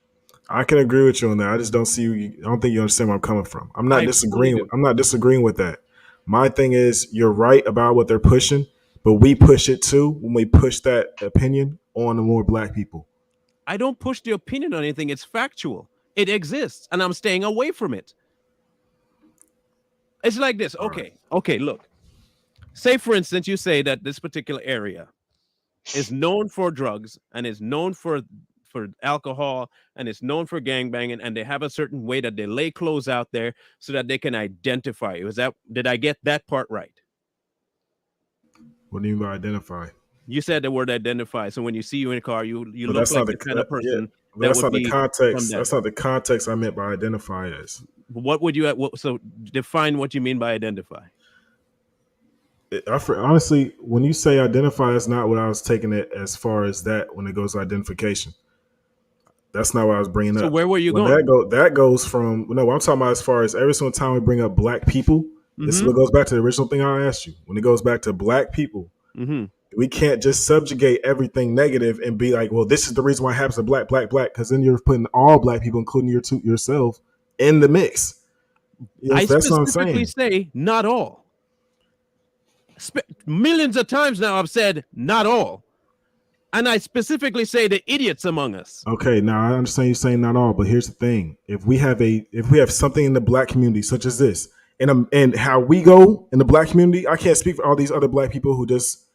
I can agree with you on that. I just don't see. I don't think you understand where I'm coming from. I'm not disagreeing with that. My thing is, you're right about what they're pushing, but we push it too when we push that opinion on the more black people. I don't push the opinion on anything. It's factual. It exists, and I'm staying away from it. It's like this. Okay, look. Say, for instance, you say that this particular area is known for drugs and is known for alcohol and it's known for gangbanging, and they have a certain way that they lay clothes out there so that they can identify you. Did I get that part right? What do you mean by identify? You said the word identify. So when you see you in a car, you look like the kind of person that's not the context. That's not the context I meant by identify as. What would you? So define what you mean by identify. Honestly, when you say identify, that's not what I was taking it as far as that. When it goes to identification, that's not what I was bringing up. So where were you going? That goes from I'm talking about as far as every single time we bring up black people. This is what goes back to the original thing I asked you. When it goes back to black people, we can't just subjugate everything negative and be like, well, this is the reason why it happens to black, because then you're putting all black people, including yourself, in the mix. I specifically say not all. Millions of times now I've said not all. And I specifically say the idiots among us. Okay, now I understand you saying not all, but here's the thing. If we have something in the black community such as this, and how we go in the black community, I can't speak for all these other black people who just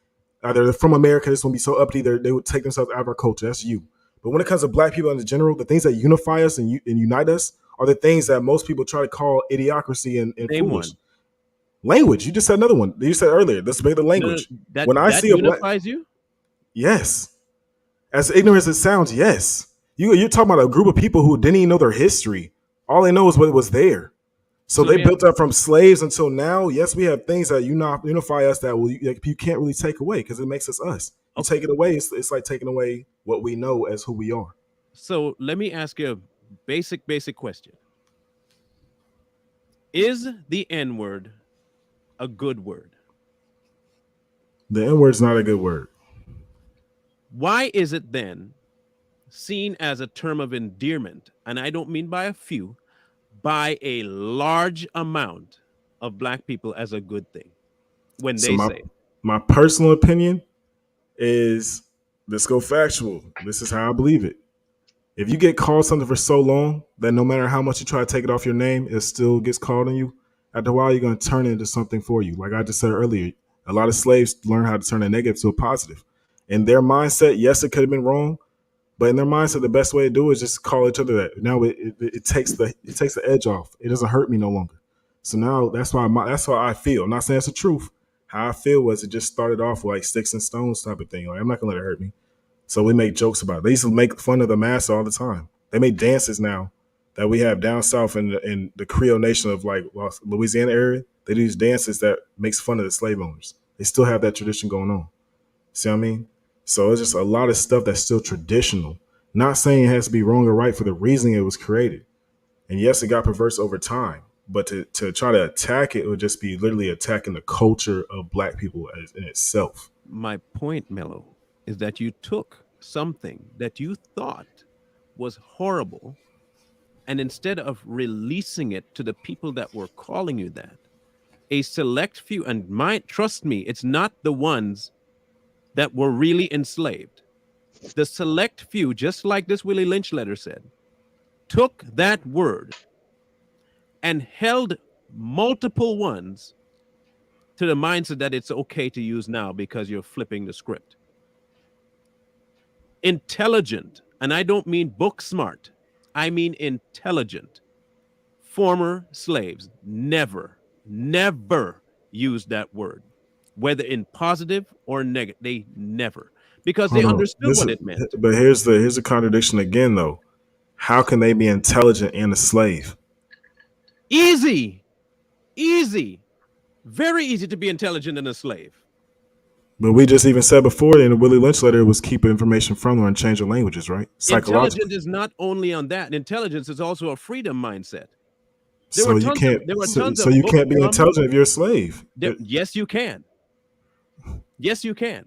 They're from America. This will be so uppity. They would take themselves out of our culture. That's you. But when it comes to black people in general, the things that unify us and unite us are the things that most people try to call idiocracy and Name foolish. one. Language. You just said another one. You said earlier. Let's make the language. That, when I that see a unifies you? Yes. As ignorant as it sounds, yes. You're talking about a group of people who didn't even know their history. All they know is what was there. So they built up from slaves until now. Yes, we have things that unify us that you can't really take away because it makes us us. You take it away, it's like taking away what we know as who we are. So let me ask you a basic question. Is the N-word a good word? The N-word's not a good word. Why is it then seen as a term of endearment, and I don't mean by a few, by a large amount of black people as a good thing when they say it? My personal opinion is, let's go factual. This is how I believe it. If you get called something for so long that no matter how much you try to take it off your name, it still gets called on you, after a while you're going to turn it into something for you. Like I just said earlier, a lot of slaves learn how to turn a negative to a positive. In their mindset, yes, it could have been wrong, but in their mindset, the best way to do it is just call each other that. Now it takes the edge off. It doesn't hurt me no longer. So now that's why I feel. I'm not saying it's the truth. How I feel was it just started off like sticks and stones type of thing. Like, I'm not gonna let it hurt me. So we make jokes about it. They used to make fun of the massa all the time. They make dances now that we have down south in the Creole nation of like Louisiana area. They do these dances that makes fun of the slave owners. They still have that tradition going on. See what I mean? So it's just a lot of stuff that's still traditional. Not saying it has to be wrong or right for the reason it was created. And yes, it got perverse over time. But to try to attack it would just be literally attacking the culture of black people in itself. My point, Mello, is that you took something that you thought was horrible, and instead of releasing it to the people that were calling you that, a select few, and trust me, it's not the ones that were really enslaved. The select few, just like this Willie Lynch letter said, took that word and held multiple ones to the mindset that it's okay to use now because you're flipping the script. Intelligent, and I don't mean book smart, I mean intelligent. Former slaves never used that word, whether in positive or negative. They never, because they understood what it meant. But here's the contradiction again, though. How can they be intelligent and a slave? Easy. Very easy to be intelligent and a slave. But we just even said before in the Willie Lynch letter, it was keeping information from her and changing languages, right? Intelligence is not only on that. Intelligence is also a freedom mindset. So you can't be intelligent if you're a slave. Yes, you can. Yes, you can.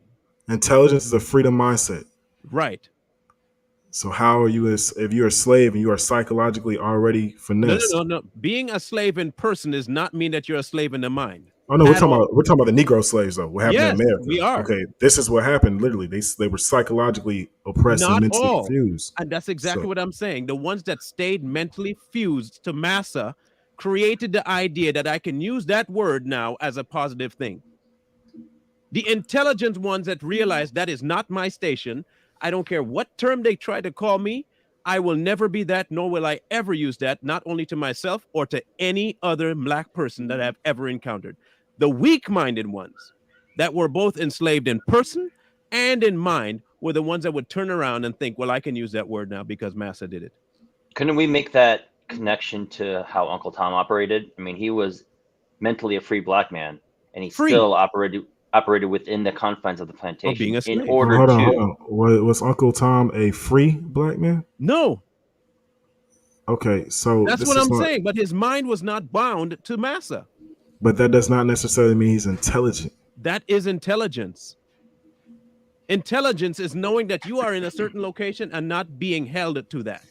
Intelligence is a freedom mindset. Right. So how are you, if you're a slave and you are psychologically already finessed? No. Being a slave in person does not mean that you're a slave in the mind. Oh no, we're talking about the Negro slaves though. What happened in America? We are. Okay, this is what happened. Literally, they were psychologically oppressed and mentally fused. And that's exactly what I'm saying. The ones that stayed mentally fused to massa created the idea that I can use that word now as a positive thing. The intelligent ones that realize that is not my station. I don't care what term they try to call me. I will never be that, nor will I ever use that, not only to myself or to any other black person that I've ever encountered. The weak-minded ones that were both enslaved in person and in mind were the ones that would turn around and think, well, I can use that word now because massa did it. Couldn't we make that connection to how Uncle Tom operated? I mean, he was mentally a free black man, and he still operated within the confines of the plantation in order hold on. Was Uncle Tom a free black man? No. Okay, so that's what I'm saying. But his mind was not bound to massa. But that does not necessarily mean he's intelligent. That is intelligence. Intelligence is knowing that you are in a certain location and not being held to that.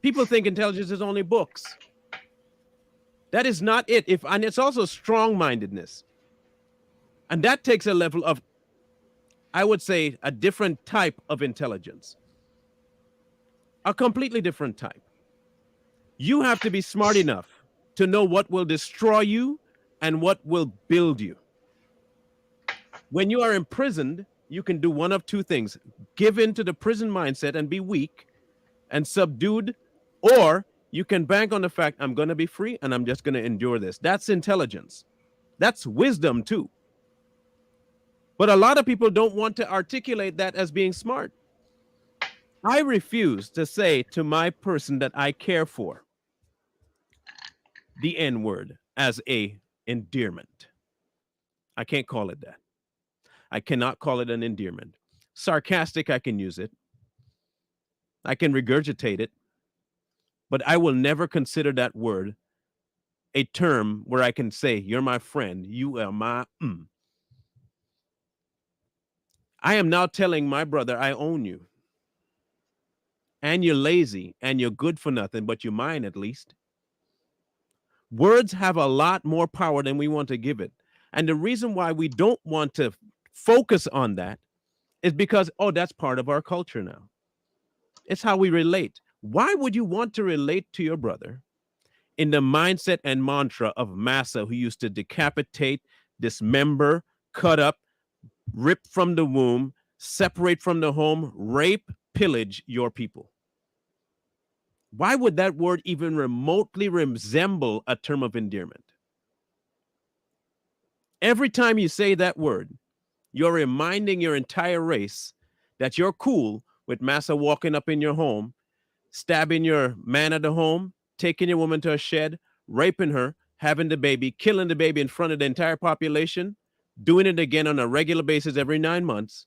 People think intelligence is only books. That is not it. And it's also strong-mindedness. And that takes a level of, I would say, a different type of intelligence. A completely different type. You have to be smart enough to know what will destroy you and what will build you. When you are imprisoned, you can do one of two things: give in to the prison mindset and be weak and subdued, or you can bank on the fact I'm going to be free and I'm just going to endure this. That's intelligence. That's wisdom too. But a lot of people don't want to articulate that as being smart. I refuse to say to my person that I care for the N word as a endearment. I can't call it that. I cannot call it an endearment. Sarcastic, I can use it. I can regurgitate it, but I will never consider that word a term where I can say, you're my friend, you are my. I am now telling my brother, I own you. And you're lazy and you're good for nothing, but you're mine at least. Words have a lot more power than we want to give it. And the reason why we don't want to focus on that is because, oh, that's part of our culture now. It's how we relate. Why would you want to relate to your brother in the mindset and mantra of Massa, who used to decapitate, dismember, cut up, rip from the womb, separate from the home, rape, pillage your people? Why would that word even remotely resemble a term of endearment? Every time you say that word, you're reminding your entire race that you're cool with Massa walking up in your home, stabbing your man at the home, taking your woman to a shed, raping her, having the baby, killing the baby in front of the entire population, doing it again on a regular basis every 9 months,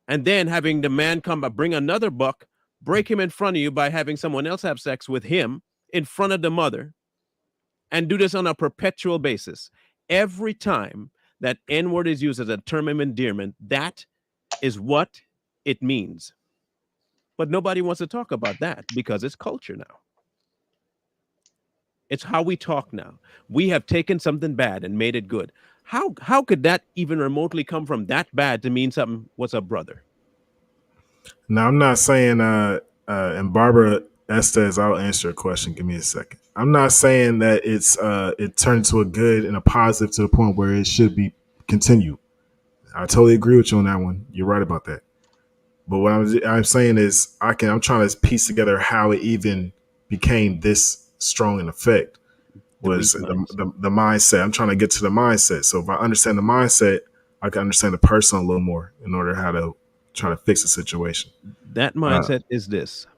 and then having the man come back, bring another buck, break him in front of you by having someone else have sex with him in front of the mother, and do this on a perpetual basis. Every time that N word is used as a term of endearment, that is what it means. But nobody wants to talk about that because it's culture now. It's how we talk now. We have taken something bad and made it good. How could that even remotely come from that bad to mean something? What's up, brother? Now, I'm not saying, and Barbara Estes, I'll answer your question. Give me a second. I'm not saying that it turned to a good and a positive to the point where it should be continued. I totally agree with you on that one. You're right about that. But what I'm saying is I'm trying to piece together how it even became this strong in effect. Was the mindset. I'm trying to get to the mindset. So if I understand the mindset, I can understand the person a little more in order how to try to fix the situation. That mindset is this.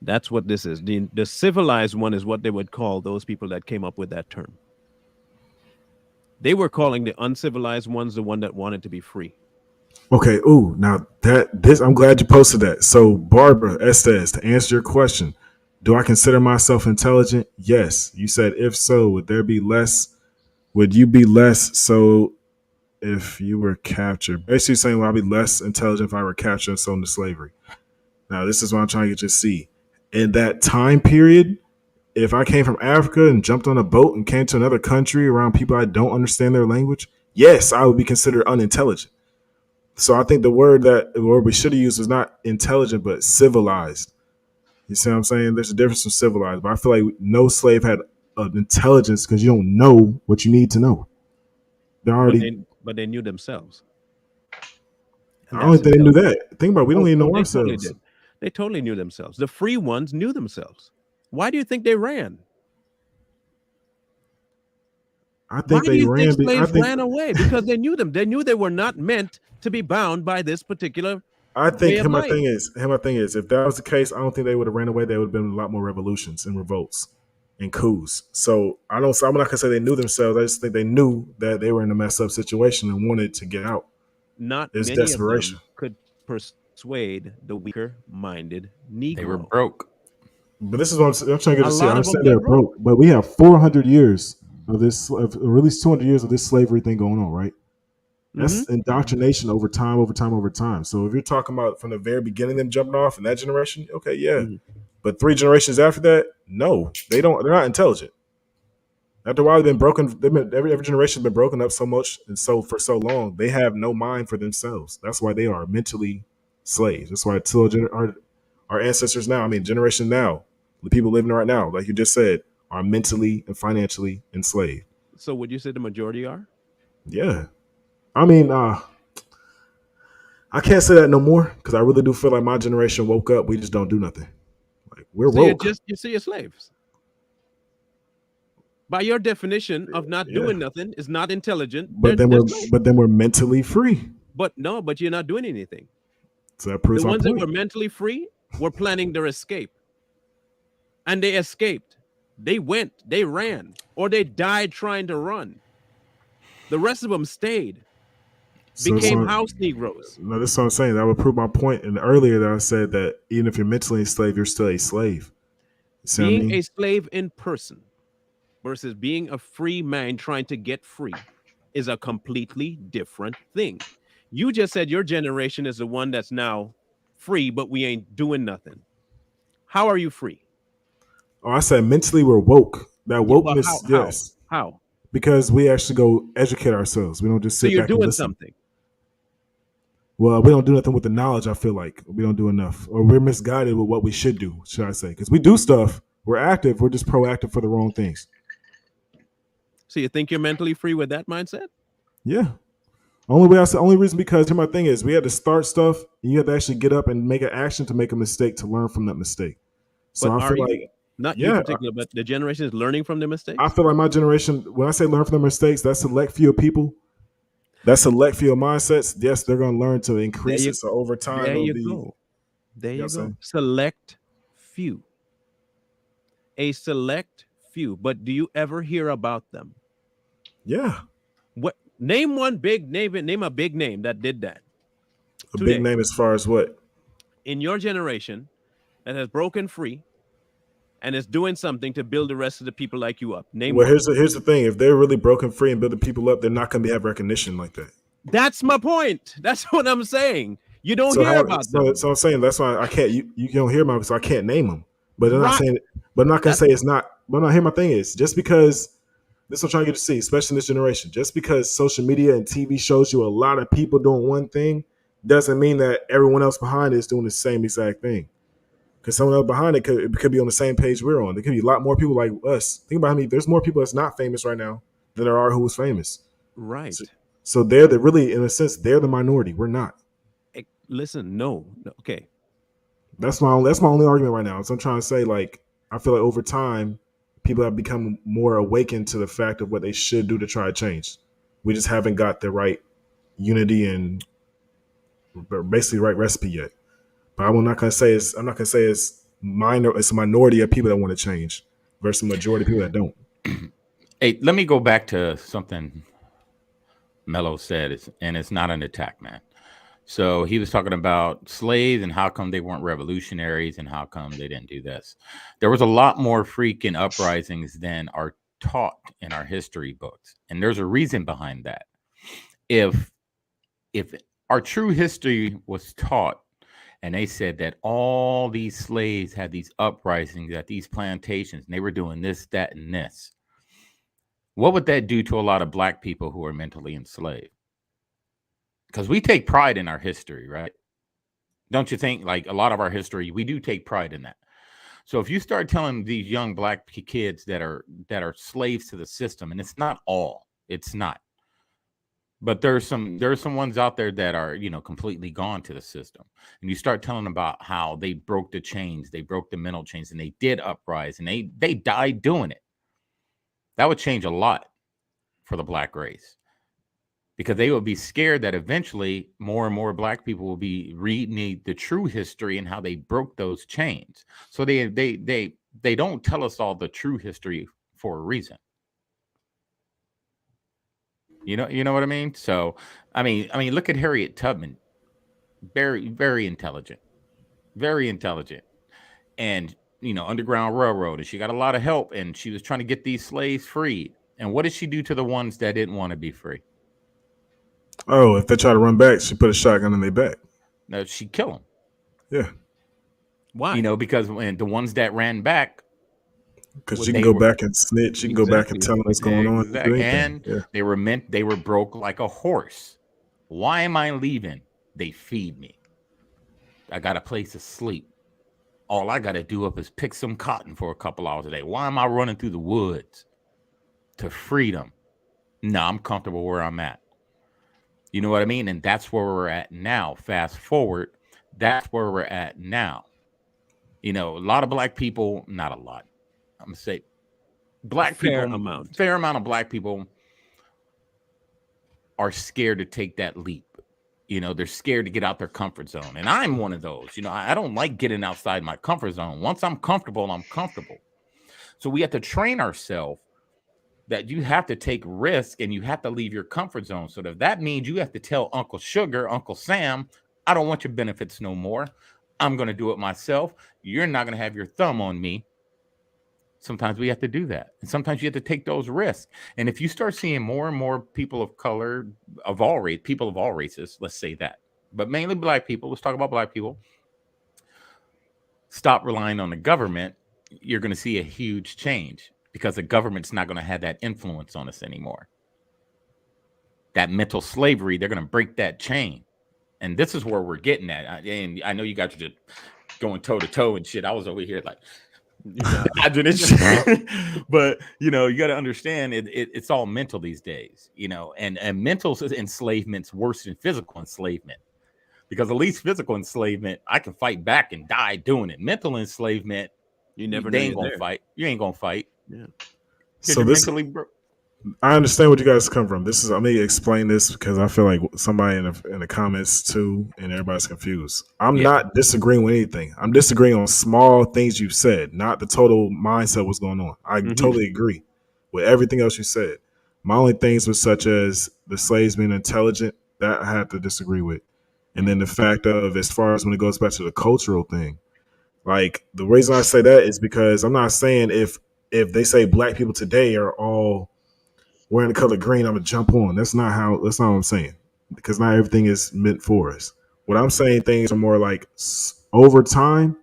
That's what this is. The civilized one is what they would call those people that came up with that term. They were calling the uncivilized ones the one that wanted to be free. Okay. Ooh, now I'm glad you posted that. So Barbara Estes, to answer your question, do I consider myself intelligent? Yes. You said, if so, would you be less so if you were captured? Basically saying, well, I'd be less intelligent if I were captured and sold into slavery. Now, this is what I'm trying to get you to see. In that time period, if I came from Africa and jumped on a boat and came to another country around people I don't understand their language, yes, I would be considered unintelligent. So I think the word we should have used was not intelligent, but civilized. You see what I'm saying? There's a difference from civilized, but I feel like no slave had intelligence because you don't know what you need to know. They're already. But they knew themselves. I don't think they knew that. Think about it. We don't even know ourselves. They totally knew themselves. The free ones knew themselves. Why do you think they ran? I think they ran. Slaves ran away because they knew them. They knew they were not meant to be bound by this particular. I think my thing is, if that was the case, I don't think they would have ran away. There would have been a lot more revolutions and revolts and coups. So I'm not gonna say they knew themselves. I just think they knew that they were in a messed up situation and wanted to get out. Not many desperation. Of them could persuade the weaker-minded Negro. They were broke. But this is what I'm trying to get to see. I understand they're broke, but we have 400 years of this, or at least 200 years of this slavery thing going on, right? That's indoctrination over time. So if you're talking about from the very beginning, them jumping off in that generation, okay, yeah. But 3 generations after that, no, they're not intelligent. After a while, they've been broken. Every generation has been broken up so much and so for so long, they have no mind for themselves. That's why they are mentally slaves. That's why our ancestors now, generation now, the people living right now, like you just said, are mentally and financially enslaved. So would you say the majority are? Yeah. I mean, I can't say that no more because I really do feel like my generation woke up. We just don't do nothing. Like we're So woke. you see, you're slaves. By your definition of not Yeah. doing nothing is not intelligent. But then They're we're slaves. but then we're mentally free. But no, but you're not doing anything. So that proves The my ones that were point. mentally free were planning their escape. And they escaped. They went, they ran, or they died trying to run. The rest of them stayed, So became house Negroes. no, this is what I'm saying. That would prove my point. And earlier that I said that even if you're mentally enslaved, you're still a slave. You see what I Being mean? a slave in person versus being a free man trying to get free is a completely different thing. You just said your generation is the one that's now free, but we ain't doing nothing. How are you free? Oh, I said mentally we're woke. That Yeah, but wokeness, yes. How? Because we actually go educate ourselves. We don't just So sit you're back and doing listen. something. Well, we don't do nothing with the knowledge. I feel like we don't do enough, or we're misguided with what we should do. Should I say? Because we do stuff, we're active. We're just proactive for the wrong things. So you think you're mentally free with that mindset? Yeah. Only reason because here my thing is we had to start stuff, and you have to actually get up and make an action to make a mistake to learn from that mistake. So But I are feel you? like, Not you yeah, particular, but the generation is learning from the I mistakes? feel like my generation. When I say learn from their mistakes, that select few people, that select few mindsets. Yes, they're going to learn to There increase you it. So over time, there it'll you be. go. There You know you what I'm go. saying? Select few. A select few. But do you ever hear about them? Yeah, What name one big name a big name that did that a big today name as far as what. in your generation that has broken free and is doing something to build the rest of the people like you up. Name Well, one. here's the thing: if they're really broken free and building people up, they're not going to have recognition like that. That's my point. That's what I'm saying. You don't So hear how? about So, them. so I'm saying that's why I can't. You don't hear about because I can't name them. But they're not Right. saying. But I'm not gonna That's say it's not. But no, here my thing is just because this is what I'm trying to get to see, especially in this generation. Just because social media and TV shows you a lot of people doing one thing, doesn't mean that everyone else behind it is doing the same exact thing. Because someone else behind it could be on the same page we're on. There could be a lot more people like us. Think about how many. There's more people that's not famous right now than there are who is famous. right. So, so they're the really, in a sense, they're the minority. We're not. Listen, no. Okay. That's my only argument right now. So I'm trying to say, like, I feel like over time, people have become more awakened to the fact of what they should do to try to change. We just haven't got the right unity and basically right recipe yet. But I'm not gonna say it's minor. It's a minority of people that want to change versus a majority of people that don't. Hey, let me go back to something Mello said, and it's not an attack, man. So he was talking about slaves and how come they weren't revolutionaries and how come they didn't do this. There was a lot more freaking uprisings than are taught in our history books, and there's a reason behind that. If our true history was taught, and they said that all these slaves had these uprisings at these plantations, and they were doing this, that, and this, what would that do to a lot of black people who are mentally enslaved? Because we take pride in our history, right? Don't you think? Like a lot of our history, we do take pride in that. So if you start telling these young black kids that are slaves to the system, and it's not all, it's not, but there's some ones out there that are completely gone to the system, and you start telling them about how they broke the chains, they broke the mental chains, and they did uprise, and they died doing it. That would change a lot for the black race. Because they will be scared that eventually more and more black people will be reading the true history and how they broke those chains. So they don't tell us all the true history for a reason. You know what I mean? So I mean, look at Harriet Tubman, very very intelligent, and Underground Railroad, and she got a lot of help, and she was trying to get these slaves freed. And what did she do to the ones that didn't want to be free? Oh, if they try to run back, she put a shotgun in their back. No, she killed them. Yeah, Why? Because when the ones that ran back, because you can they go were back and snitch. You can go back and Exactly. tell them what's going on. Do anything. and Yeah. they were broke like a horse. Why am I leaving? They feed me. I got a place to sleep. All I got to do up is pick some cotton for a couple hours a day. Why am I running through the woods to freedom? No, I'm comfortable where I'm at. You know what I mean? And that's where we're at now. Fast forward, that's where we're at now. You know, a lot of black people, not a lot. I'm gonna say black Fair people, amount. fair amount of black people are scared to take that leap. You know, they're scared to get out their comfort zone. And I'm one of those. You know, I don't like getting outside my comfort zone. Once I'm comfortable, I'm comfortable. So we have to train ourselves that you have to take risk and you have to leave your comfort zone. So that means you have to tell Uncle Sugar, Uncle Sam, I don't want your benefits no more. I'm going to do it myself. You're not going to have your thumb on me. Sometimes we have to do that. And sometimes you have to take those risks. And if you start seeing more and more people of color, of all race, people of all races, let's say that, but mainly black people, let's talk about black people, stop relying on the government, you're going to see a huge change because the government's not going to have that influence on us anymore. That mental slavery, they're going to break that chain. And this is where we're getting at. And I know you guys are just going toe to toe and shit. I was over here like, I do this shit. But you know, you got to understand it's all mental these days, you know, and mental enslavement's worse than physical enslavement, because at least physical enslavement, I can fight back and die doing it. Mental enslavement, You never they know ain't you're gonna there. fight. You ain't gonna fight. Yeah. So this, I understand what you guys come from. This is, let me explain this because I feel like somebody in the comments too, and everybody's confused. I'm not disagreeing with anything. I'm disagreeing on small things you've said, not the total mindset of what's going on. I totally agree with everything else you said. My only things was such as the slaves being intelligent, that I have to disagree with. And then the fact of, as far as when it goes back to the cultural thing, like the reason I say that is because I'm not saying if they say black people today are all wearing the color green, I'm gonna jump on. That's not what I'm saying, because not everything is meant for us. What I'm saying, things are more like over time,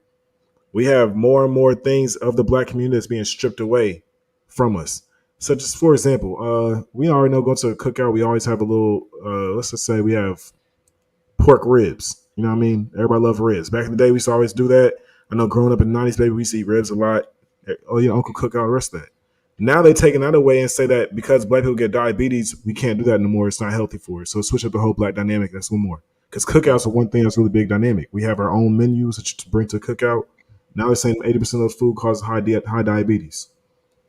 we have more and more things of the black community that's being stripped away from us. Such as, for example, we already know, going to a cookout, we always have a little, let's just say we have pork ribs. You know what I mean? Everybody loves ribs. Back in the day, we used to always do that. I know growing up in the 90s, baby, we used to eat ribs a lot. Oh, yeah, Uncle Cookout, the rest of that. Now they taking that away and say that because black people get diabetes, we can't do that anymore. It's not healthy for us. So switch up the whole black dynamic. That's one more. Because cookouts are one thing that's really big dynamic. We have our own menus that you bring to a cookout. Now they're saying 80% of those food causes high diabetes.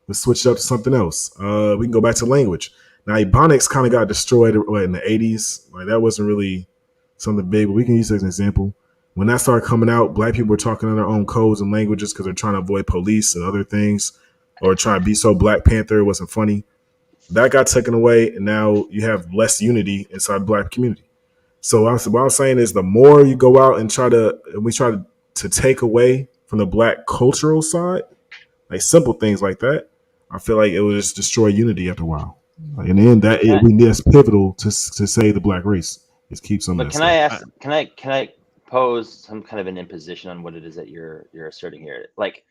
Let's switch it up to something else. We can go back to language. Now, Ebonics kind of got destroyed in the 80s. Like, that wasn't really something big, but we can use it as an example. When that started coming out, black people were talking in their own codes and languages because they're trying to avoid police and other things, or trying to be so Black Panther it wasn't funny. That got taken away, and now you have less unity inside the black community. So what I'm saying is, the more you go out and we try to take away from the black cultural side, like simple things like that, I feel like it will just destroy unity after a while. Like, in the end, that's pivotal to say the black race is keep some. But of can that can I pose some kind of an imposition on what it is that you're asserting here? Like,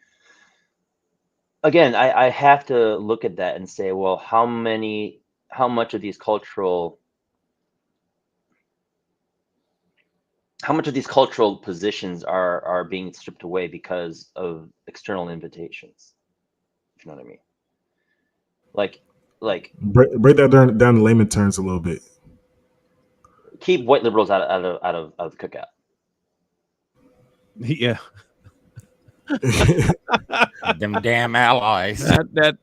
again, I have to look at that and say, well, how much of these cultural positions are being stripped away because of external invitations? If you know what I mean. Like break that down in layman terms a little bit. Keep white liberals out of the cookout. Yeah. Them damn allies.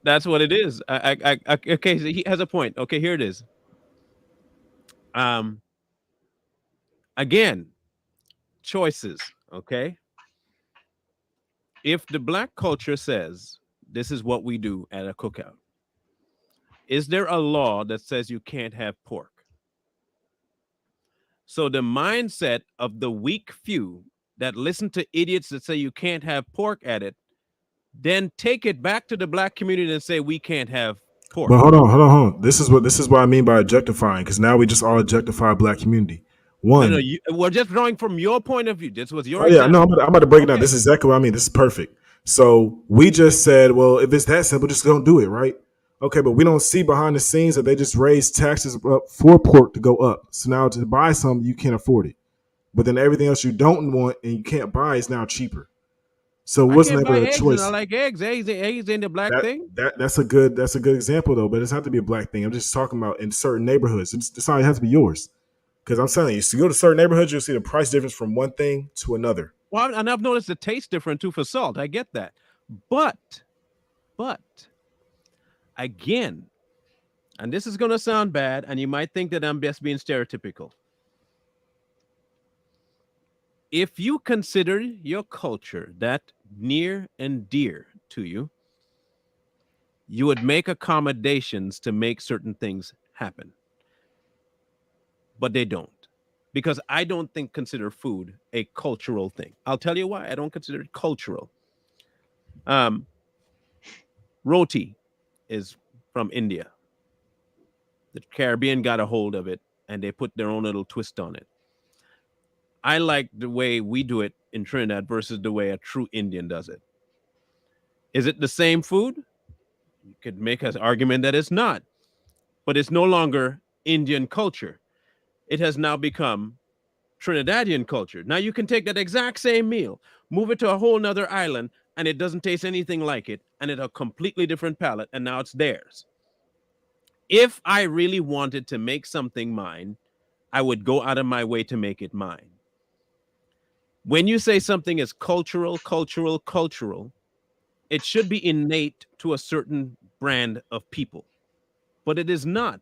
That's what it is. Okay, so he has a point. Okay, here it is. Again, choices. Okay. If the black culture says this is what we do at a cookout, is there a law that says you can't have pork? So the mindset of the weak few that listen to idiots that say you can't have pork at it, then take it back to the black community and say we can't have pork. But hold on. This is what I mean by objectifying, because now we just all objectify black community. One, we're just drawing from your point of view. This was your example. Yeah, no, I'm about to break it down. This is exactly what I mean. This is perfect. So we just said, well, if it's that simple, just don't do it, right? Okay, but we don't see behind the scenes that they just raised taxes up for pork to go up. So now to buy something, you can't afford it. But then everything else you don't want and you can't buy is now cheaper. So it I wasn't can't buy ever a eggs, and I choice. like eggs. Eggs ain't a black thing. That's a good example though. But it's not to be a black thing. I'm just talking about in certain neighborhoods. It's not. It has to be yours. Because I'm telling you, so you go to certain neighborhoods, you'll see the price difference from one thing to another. Well, and I've noticed the taste different too for salt. I get that, but again, and this is going to sound bad, and you might think that I'm just being stereotypical. If you consider your culture that near and dear to you, you would make accommodations to make certain things happen. But they don't. Because I don't consider food a cultural thing. I'll tell you why I don't consider it cultural. Roti is from India. The Caribbean got a hold of it and they put their own little twist on it. I like the way we do it in Trinidad versus the way a true Indian does it. Is it the same food? You could make an argument that it's not, but it's no longer Indian culture. It has now become Trinidadian culture. Now you can take that exact same meal, move it to a whole nother island, and it doesn't taste anything like it, and it's a completely different palate, and now it's theirs. If I really wanted to make something mine, I would go out of my way to make it mine. When you say something is cultural, it should be innate to a certain brand of people, but it is not.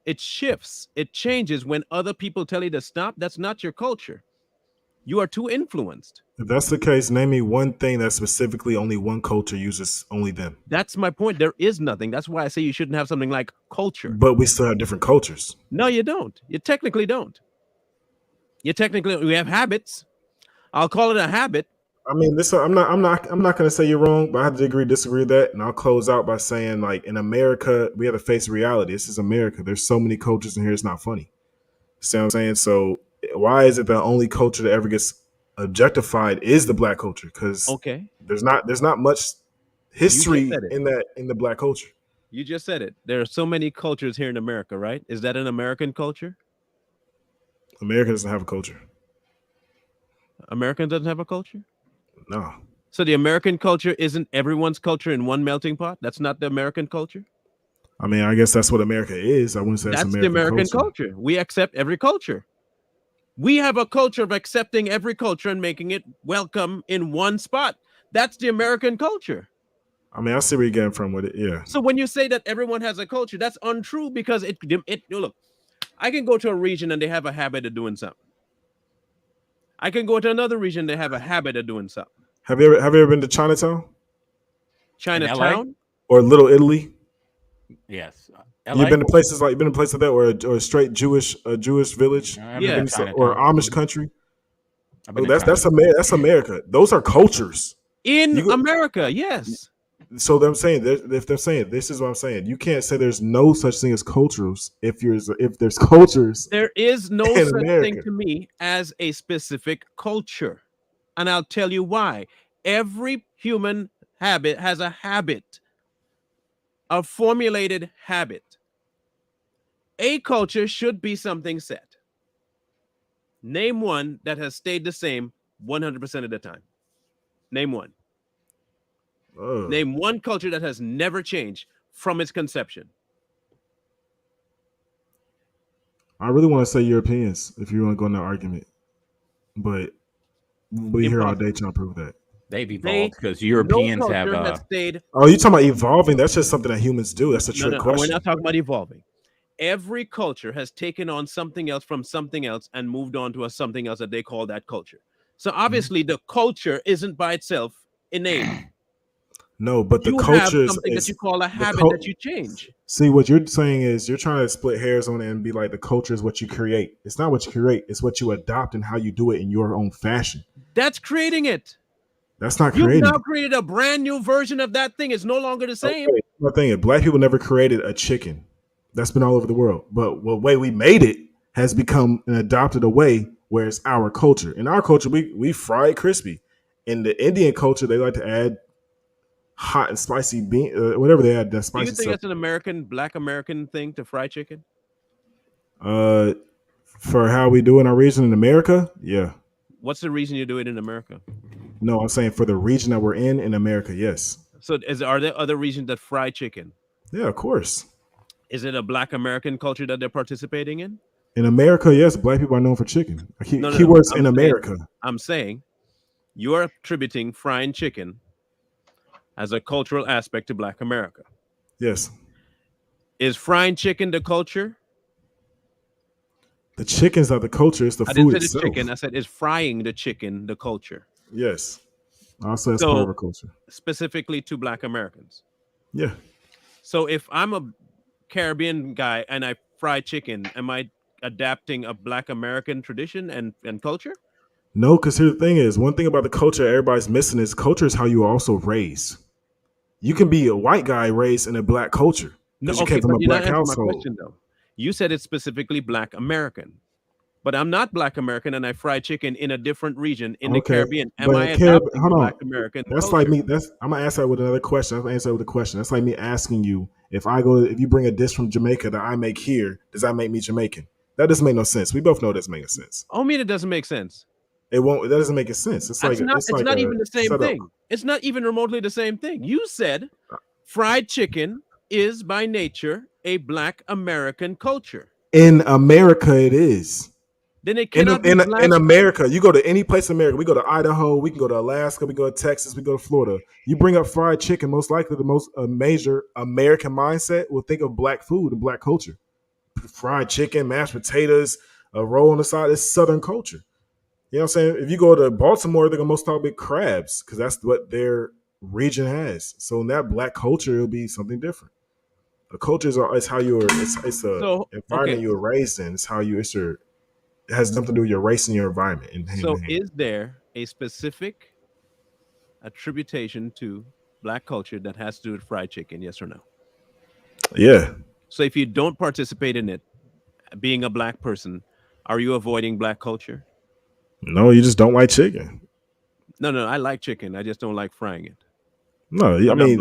It shifts, it changes when other people tell you to stop. That's not your culture. You are too influenced. If that's the case, name me one thing that specifically only one culture uses only them. That's my point. There is nothing. That's why I say you shouldn't have something like culture. But we still have different cultures. No, you don't. You technically don't. We have habits. I'll call it a habit. I mean, I'm not going to say you're wrong, but I have to disagree with that, and I'll close out by saying, like, in America, we have to face reality. This is America. There's so many cultures in here. It's not funny. See what I'm saying? So why is it the only culture that ever gets objectified is the black culture? Because there's not much history in the black culture. You just said it. There are so many cultures here in America, right? Is that an American culture? America doesn't have a culture. American doesn't have a culture? No. So the American culture isn't everyone's culture in one melting pot? That's not the American culture? I mean, I guess that's what America is. I wouldn't say that's the American culture. We accept every culture. We have a culture of accepting every culture and making it welcome in one spot. That's the American culture. I mean, I see where you're getting from with it, yeah. So when you say that everyone has a culture, that's untrue because it look, I can go to a region and they have a habit of doing something. I can go to another region, they have a habit of doing something. Have you ever been to Chinatown? Chinatown? Or Little Italy? Yes. You've been to places like that, or a straight Jewish village, or Amish country. That's America. Those are cultures in America. Yes. So I'm saying, if they're saying, this is what I'm saying. You can't say there's no such thing as cultures if there's cultures. There is no such thing to me as a specific culture, and I'll tell you why. Every human habit has a habit, a formulated habit. A culture should be something set. Name one that has stayed the same 100% of the time. Name one. Name one culture that has never changed from its conception. I really want to say Europeans, if you want to go in that argument. But we'll be here all day trying to prove that. They've evolved because Europeans have stayed. Oh, you're talking about evolving? That's just something that humans do. That's a trick question. We're not talking about evolving. Every culture has taken on something else from something else and moved on to something else that they call that culture. So obviously the culture isn't by itself innate. No, but the culture have something that you call a habit that you change. See, what you're saying is you're trying to split hairs on it and be like the culture is what you create. It's not what you create. It's what you adopt and how you do it in your own fashion. That's creating it. That's not creating. You've now created a brand new version of that thing. It's no longer the same. Okay. My thing is, black people never created a chicken. That's been all over the world. But the way we made it has become and adopted a way where it's our culture. In our culture, we fry it crispy. In the Indian culture, they like to add hot and spicy bean, whatever they add. That spicy. Do you think that's an black American thing to fry chicken? For how we do in our region in America, yeah. What's the reason you do it in America? No, I'm saying for the region that we're in America, yes. So are there other regions that fry chicken? Yeah, of course. Is it a Black American culture that they're participating in? In America, yes, black people are known for chicken. No, no, no. Keywords in America. I'm saying you're attributing frying chicken as a cultural aspect to Black America. Yes. Is frying chicken the culture? The chickens are the culture. It's the I didn't food say itself. the chicken. I said, is frying the chicken the culture? Yes. Also, that's So, part of our culture. Specifically to Black Americans. Yeah. So if I'm a Caribbean guy and I fry chicken, am I adapting a Black American tradition and culture? No, because here's the thing is, one thing about the culture everybody's missing is culture is how you are also raised. You can be a white guy raised in a black culture No, because you came from a but you're black not answering household. my question, though. You said it's specifically Black American. But I'm not Black American and I fry chicken in a different region in the Caribbean. Am I adopting Black American That's culture? like me. I'm gonna answer that with another question. I'm gonna answer that with a question. That's like me asking you if you bring a dish from Jamaica that I make here, does that make me Jamaican? That doesn't make no sense. We both know it doesn't make sense. I mean, it doesn't make sense. It won't. That doesn't make sense. It's It's like not even the same setup. thing. It's not even remotely the same thing. You said fried chicken is by nature a Black American culture. In America, it is. Then it cannot be Black. In America, you go to any place in America. We go to Idaho, we can go to Alaska, we go to Texas, we go to Florida. You bring up fried chicken, most likely the most major American mindset will think of Black food and Black culture. Fried chicken, mashed potatoes, a roll on the side. It's Southern culture. You know what I'm saying? If you go to Baltimore, they're gonna most talk about crabs because that's what their region has. So in that Black culture, it'll be something different. The cultures are it's how you're it's a environment you were raised in. It's how you it has nothing to do with your race and your environment. So is there a specific attribution to Black culture that has to do with fried chicken? Yes or no? Yeah. So if you don't participate in it, being a Black person, are you avoiding Black culture? No, you just don't like chicken. No, I like chicken. I just don't like frying it. No, I mean,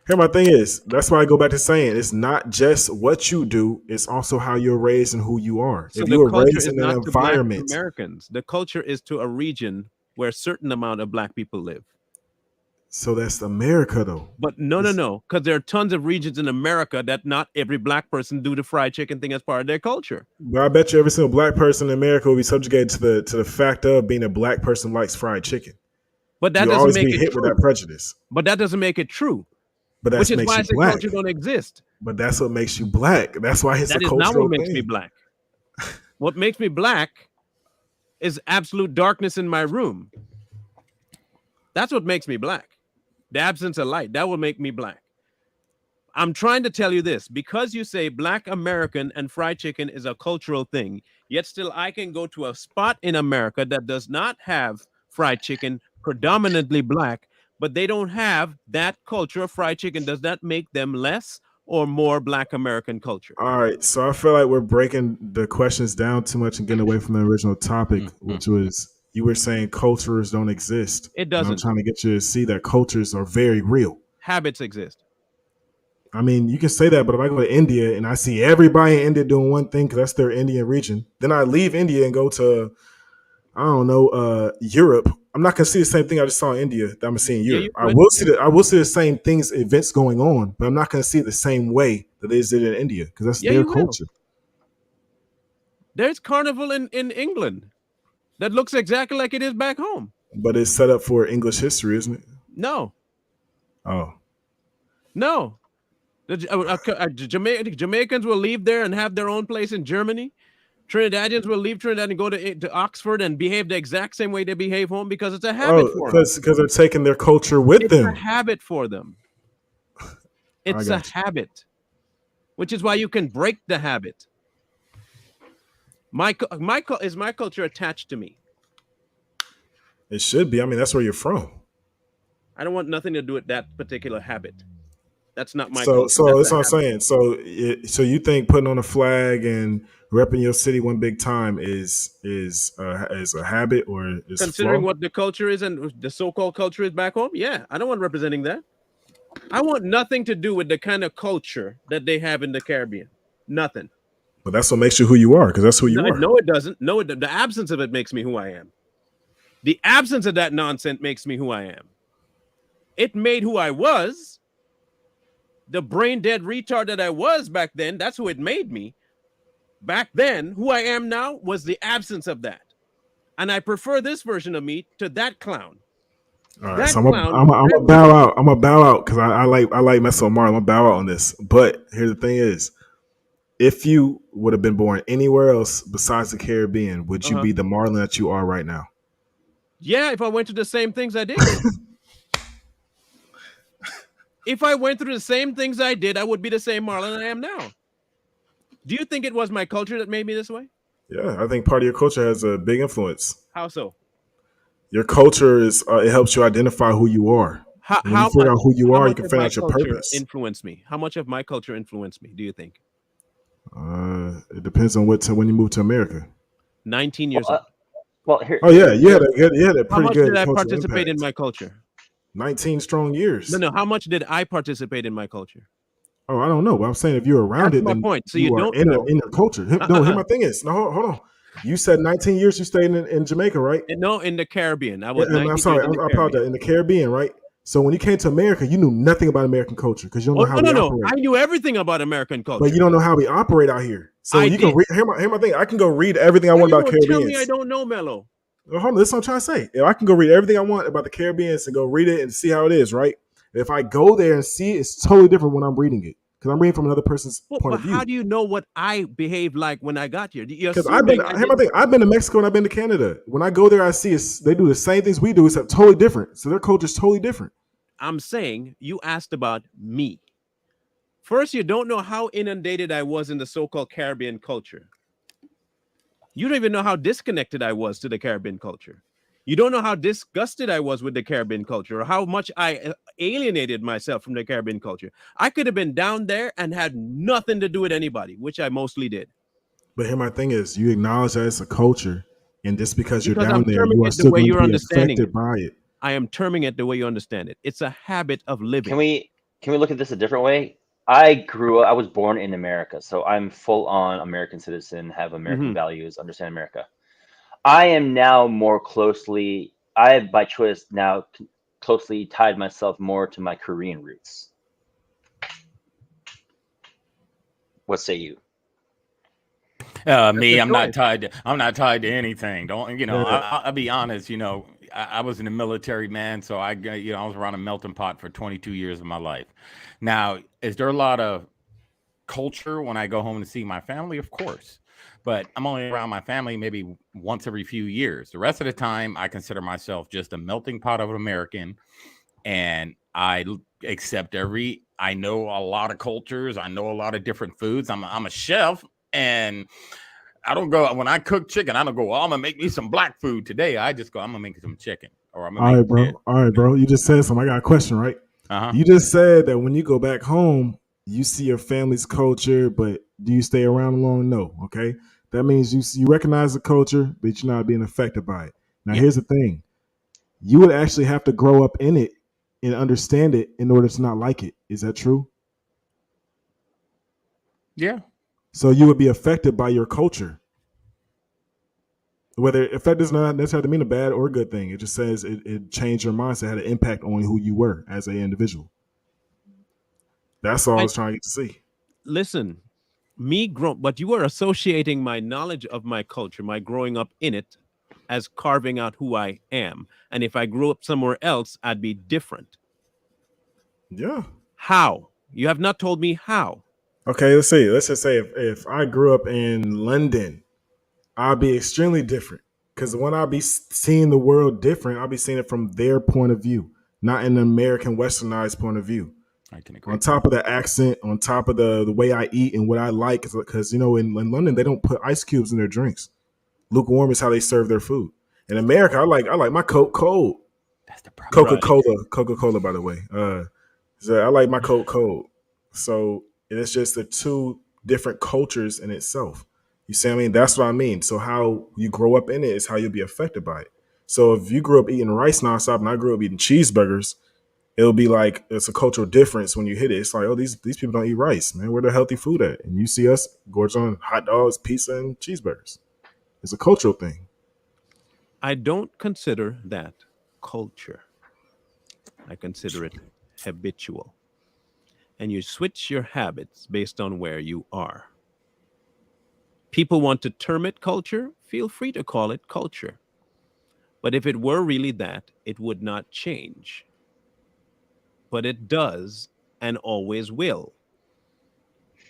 here my thing is, that's why I go back to saying it's not just what you do, it's also how you're raised and who you are. So if you were raised in an environment. Black Americans, the culture is to a region where a certain amount of Black people live. So that's America, though. But no, because there are tons of regions in America that not every Black person do the fried chicken thing as part of their culture. But I bet you every single Black person in America will be subjugated to the fact of being a Black person likes fried chicken. But that You'll doesn't make be it hit true. with that prejudice. But that doesn't make it true. But that's which is why Black. culture don't exist. But that's what makes you Black. That's why it's that a is cultural not what makes thing. me Black. What makes me Black is absolute darkness in my room. That's what makes me Black. The absence of light. That will make me Black. I'm trying to tell you this. Because you say Black American and fried chicken is a cultural thing, yet still I can go to a spot in America that does not have fried chicken, predominantly Black, but they don't have that culture of fried chicken. Does that make them less or more Black American culture? All right. So I feel like we're breaking the questions down too much and getting away from the original topic, which was you were saying cultures don't exist. It doesn't. And I'm trying to get you to see that cultures are very real. Habits exist. I mean, you can say that, but if I go to India and I see everybody in India doing one thing because that's their Indian region, then I leave India and go to, I don't know, Europe. I'm not gonna see the same thing I just saw in India that I'm gonna see in Europe. I will see the same things, events going on, but I'm not gonna see it the same way that they did in India because that's their culture. There's carnival in England that looks exactly like it is back home. But it's set up for English history, isn't it? No. Oh. No. Jamaicans will leave there and have their own place in Germany. Trinidadians will leave Trinidad and go to Oxford and behave the exact same way they behave home because it's a habit for them. Because they're taking their culture with them. It's a habit for them. It's a habit, which is why you can break the habit. Is my culture attached to me? It should be. I mean, that's where you're from. I don't want nothing to do with that particular habit. That's not my culture. So that's what I'm saying. So you think putting on a flag and repping your city one big time is a habit or is considering what the culture is and the so-called culture is back home? Yeah, I don't want representing that. I want nothing to do with the kind of culture that they have in the Caribbean. Nothing. But that's what makes you who you are, because that's who you are. No, it doesn't. No, the absence of it makes me who I am. The absence of that nonsense makes me who I am. It made who I was. The brain dead retard that I was back then, that's who it made me. Back then, who I am now was the absence of that. And I prefer this version of me to that clown. All right, That so clown. I'm gonna bow out. I'm gonna bow out because I like messing with Marlon. I'm gonna bow out on this. But here's the thing: is if you would have been born anywhere else besides the Caribbean, would you be the Marlon that you are right now? Yeah, if I went through the same things I did. If I went through the same things I did, I would be the same Marlon I am now. Do you think it was my culture that made me this way? Yeah, I think part of your culture has a big influence. How so? Your culture is it helps you identify who you are. When you figure out who you are, you can figure out your purpose. Influence me. How much of my culture influenced me? Do you think? It depends on when you moved to America. 19 years old. Well, here. Oh yeah, you had a pretty good. How much did I participate in my culture? 19 strong years. No. How much did I participate in my culture? Oh, I don't know. But I'm saying if you're around That's it, my then point. So you you are don't in your culture. No, here my thing is. No, hold on. You said 19 years you stayed in Jamaica, right? No, in the Caribbean. I was. I'm sorry. I apologize. In the Caribbean, right? So when you came to America, you knew nothing about American culture because you don't know how we operate. I knew everything about American culture, but you don't know how we operate out here. So you can read. Hear my thing. I can go read everything I want about Caribbeans. Tell me I don't know, Mello. Well, hold on, this is what I'm trying to say. If I can go read everything I want about the Caribbeans and go read it and see how it is, right? If I go there and see it, it's totally different when I'm reading it because I'm reading from another person's point of view. How do you know what I behaved like when I got here? Because I've been to Mexico and I've been to Canada. When I go there, I see they do the same things we do, except totally different. So their culture is totally different. I'm saying you asked about me. First, you don't know how inundated I was in the so-called Caribbean culture. You don't even know how disconnected I was to the Caribbean culture. You don't know how disgusted I was with the Caribbean culture or how much I alienated myself from the Caribbean culture. I could have been down there and had nothing to do with anybody, which I mostly did. But here my thing is, you acknowledge that it's a culture, and just because you're down there, you are still going to be affected by it. I am terming it the way you understand it. It's a habit of living. Can we look at this a different way? I was born in America, so I'm full on American citizen, have American values, understand America. I am now I have by choice now closely tied myself more to my Korean roots. What say you? Me, I'm not tied to anything. I'll be honest, I was in the military, man. So I was around a melting pot for 22 years of my life. Now, is there a lot of culture when I go home to see my family? Of course. But I'm only around my family maybe once every few years. The rest of the time, I consider myself just a melting pot of an American. And I accept I know a lot of cultures. I know a lot of different foods. I'm a chef. And I don't go, when I cook chicken, I don't go, I'm going to make me some black food today. I just go, I'm going to make some chicken. Or I'm All right, bro. You just said something. I got a question, right? You just said that when you go back home, you see your family's culture, but do you stay around long? No. Okay. That means you recognize the culture, but you're not being affected by it. Now, here's the thing. You would actually have to grow up in it and understand it in order to not like it. Is that true? Yeah. So you would be affected by your culture. If that does not necessarily mean a bad or a good thing. It just says it changed your mindset, had an impact on who you were as an individual. That's all I was trying to get to see. Listen, but you are associating my knowledge of my culture, my growing up in it, as carving out who I am. And if I grew up somewhere else, I'd be different. Yeah. How? You have not told me how. Okay, let's see. Let's just say if I grew up in London, I'll be extremely different because when I'll be seeing the world different, I'll be seeing it from their point of view, not an American westernized point of view. I can agree. On top of the accent, on top of the way I eat and what I like, because in London they don't put ice cubes in their drinks. Lukewarm is how they serve their food. In America, I like my Coke cold. That's the problem. Coca-Cola, by the way. So I like my Coke cold. So it's just the two different cultures in itself. You see what I mean? That's what I mean. So how you grow up in it is how you'll be affected by it. So if you grew up eating rice nonstop and I grew up eating cheeseburgers, it'll be like it's a cultural difference when you hit it. It's like, oh, these people don't eat rice, man. Where the healthy food at? And you see us gorge on hot dogs, pizza, and cheeseburgers. It's a cultural thing. I don't consider that culture. I consider it habitual. And you switch your habits based on where you are. People want to term it culture, feel free to call it culture. But if it were really that, it would not change. But it does and always will.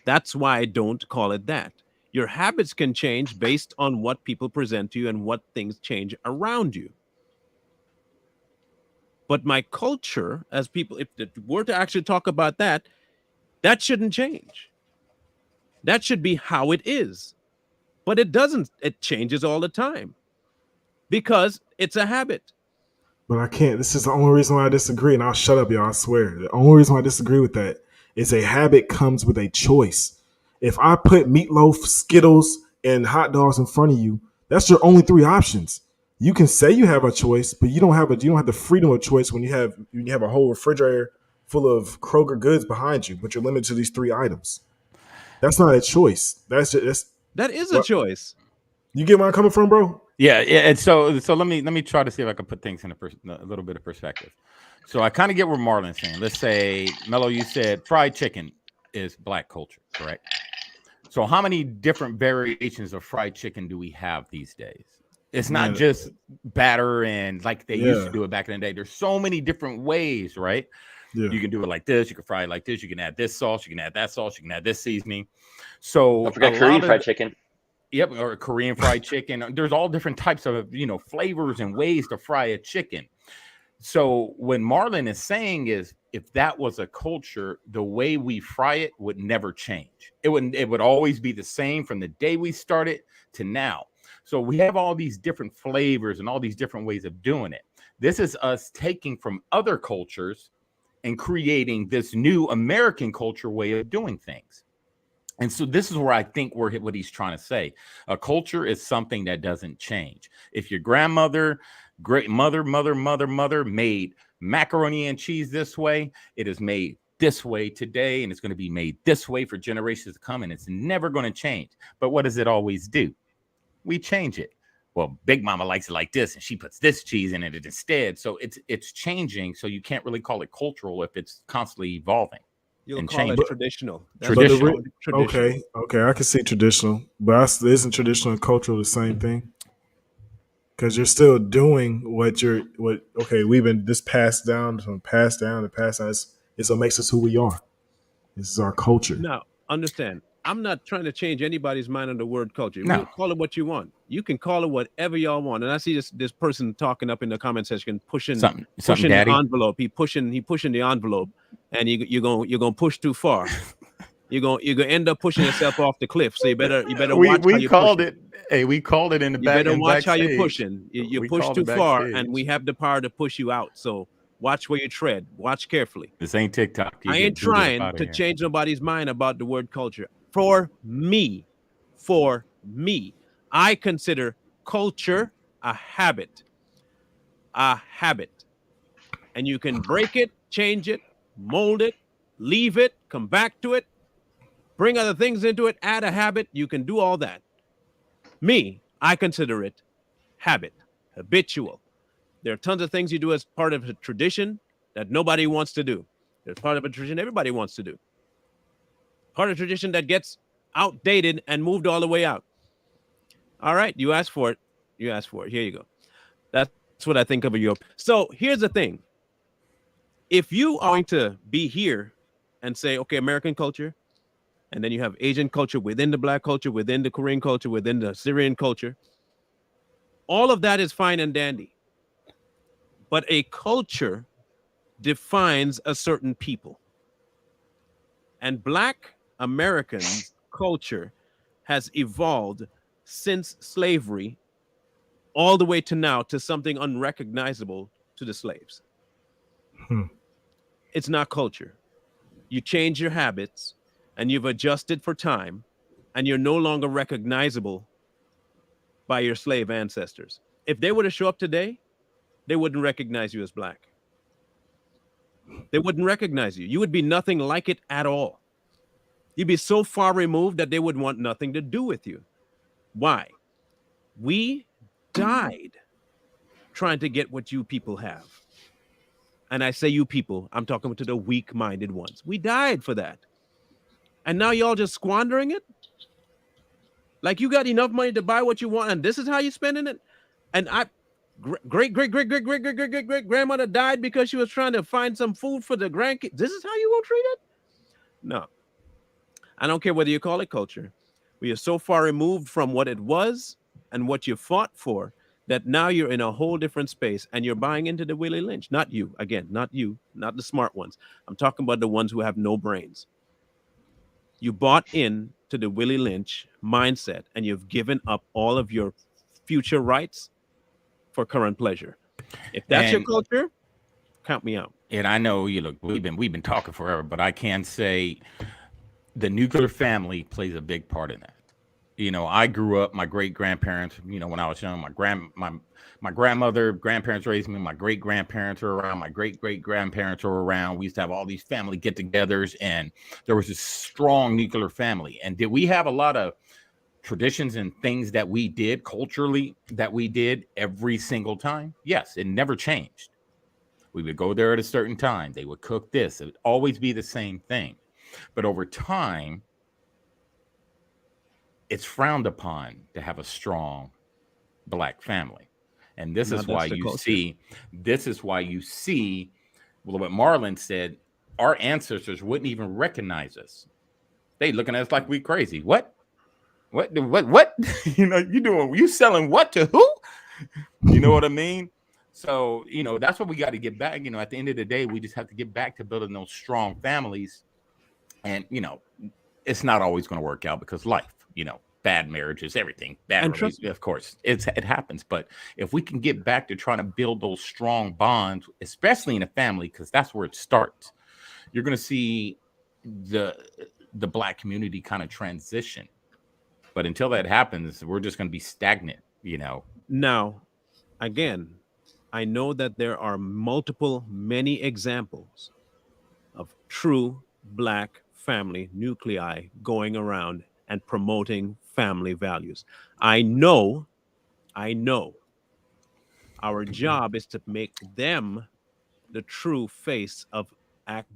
That's why I don't call it that. Your habits can change based on what people present to you and what things change around you. But my culture, as people, if it were to actually talk about that, that shouldn't change. That should be how it is. But it doesn't. It changes all the time because it's a habit. But I can't. This is the only reason why I disagree, and I'll shut up, y'all. I swear. The only reason why I disagree with that is a habit comes with a choice. If I put meatloaf, Skittles, and hot dogs in front of you, that's your only three options. You can say you have a choice, but you don't have the freedom of choice when you have a whole refrigerator full of Kroger goods behind you, but you're limited to these three items. That's not a choice. That is a choice. You get where I'm coming from, bro? Yeah. And so let me try to see if I can put things in a little bit of perspective. So I kind of get where Marlon's saying. Let's say, Mello, you said fried chicken is Black culture, correct? So how many different variations of fried chicken do we have these days? It's not just batter and like they used to do it back in the day. There's so many different ways, right? Yeah. You can do it like this. You can fry it like this. You can add this sauce. You can add that sauce. You can add this seasoning. So don't forget Korean fried chicken. Yep, or Korean fried chicken. There's all different types of flavors and ways to fry a chicken. So what Marlon is saying is, if that was a culture, the way we fry it would never change. It would always be the same from the day we started to now. So we have all these different flavors and all these different ways of doing it. This is us taking from other cultures and creating this new American culture way of doing things. And so this is where I think what he's trying to say. A culture is something that doesn't change. If your grandmother, great mother made macaroni and cheese this way, it is made this way today, and it's going to be made this way for generations to come, and it's never going to change. But what does it always do? We change it. Well, Big Mama likes it like this, and she puts this cheese in it instead. So it's changing. So you can't really call it cultural if it's constantly evolving. You'll call it traditional. Traditional. Okay, I can see traditional, but isn't traditional and cultural the same thing? Because you're still doing we've been this passed down. It's what makes us who we are. This is our culture. Now, understand, I'm not trying to change anybody's mind on the word culture. No. You call it what you want. You can call it whatever y'all want. And I see this person talking up in the comment section, pushing the envelope. He pushing the envelope, and you're gonna push too far. You're gonna end up pushing yourself off the cliff. So you better watch how you called it. Hey, we called it in the back. You better watch how you're pushing. You push too far, and we have the power to push you out. So watch where you tread. Watch carefully. This ain't TikTok. I ain't trying to change nobody's mind about the word culture. For me, I consider culture a habit. And you can break it, change it, mold it, leave it, come back to it, bring other things into it, add a habit. You can do all that. I consider it habit, habitual. There are tons of things you do as part of a tradition that nobody wants to do. There's part of a tradition everybody wants to do. Part of a tradition that gets outdated and moved all the way out. All right, you asked for it. Here you go. That's what I think of Europe. So here's the thing. If you are going to be here and say, okay, American culture, and then you have Asian culture within the Black culture, within the Korean culture, within the Syrian culture, all of that is fine and dandy. But a culture defines a certain people. And Black American culture has evolved since slavery all the way to now to something unrecognizable to the slaves. It's not culture. You change your habits and you've adjusted for time and you're no longer recognizable by your slave ancestors. If they were to show up today, they wouldn't recognize you as Black. They wouldn't recognize you. You would be nothing like it at all. You'd be so far removed that they would want nothing to do with you. Why? We died trying to get what you people have. And I say you people, I'm talking to the weak-minded ones. We died for that. And now y'all just squandering it? Like you got enough money to buy what you want, and this is how you spending it? And great grandmother died because she was trying to find some food for the grandkids. This is how you gonna treat it? No. I don't care whether you call it culture. We are so far removed from what it was and what you fought for that now you're in a whole different space and you're buying into the Willie Lynch. Not you, again, not you, not the smart ones. I'm talking about the ones who have no brains. You bought in to the Willie Lynch mindset and you've given up all of your future rights for current pleasure. If that's your culture, count me out. And I know we've been talking forever, but I can say the nuclear family plays a big part in that. I grew up, my great grandparents, when I was young, my grandmother, grandparents raised me, my great grandparents were around, my great grandparents were around. We used to have all these family get-togethers, and there was this strong nuclear family. And did we have a lot of traditions and things that we did culturally that we did every single time? Yes, it never changed. We would go there at a certain time. They would cook this. It would always be the same thing. But over time, it's frowned upon to have a strong Black family. And this is why you see, well, what Marlon said, our ancestors wouldn't even recognize us. They looking at us like we crazy. What? You selling what to who? You know what I mean? So, that's what we got to get back. At the end of the day, we just have to get back to building those strong families. And, it's not always going to work out because life, bad marriages, everything, of course, it happens. But if we can get back to trying to build those strong bonds, especially in a family, because that's where it starts, you're going to see the Black community kind of transition. But until that happens, we're just going to be stagnant, Now, again, I know that there are many examples of true Black family nuclei going around and promoting family values. I know our job is to make them the true face of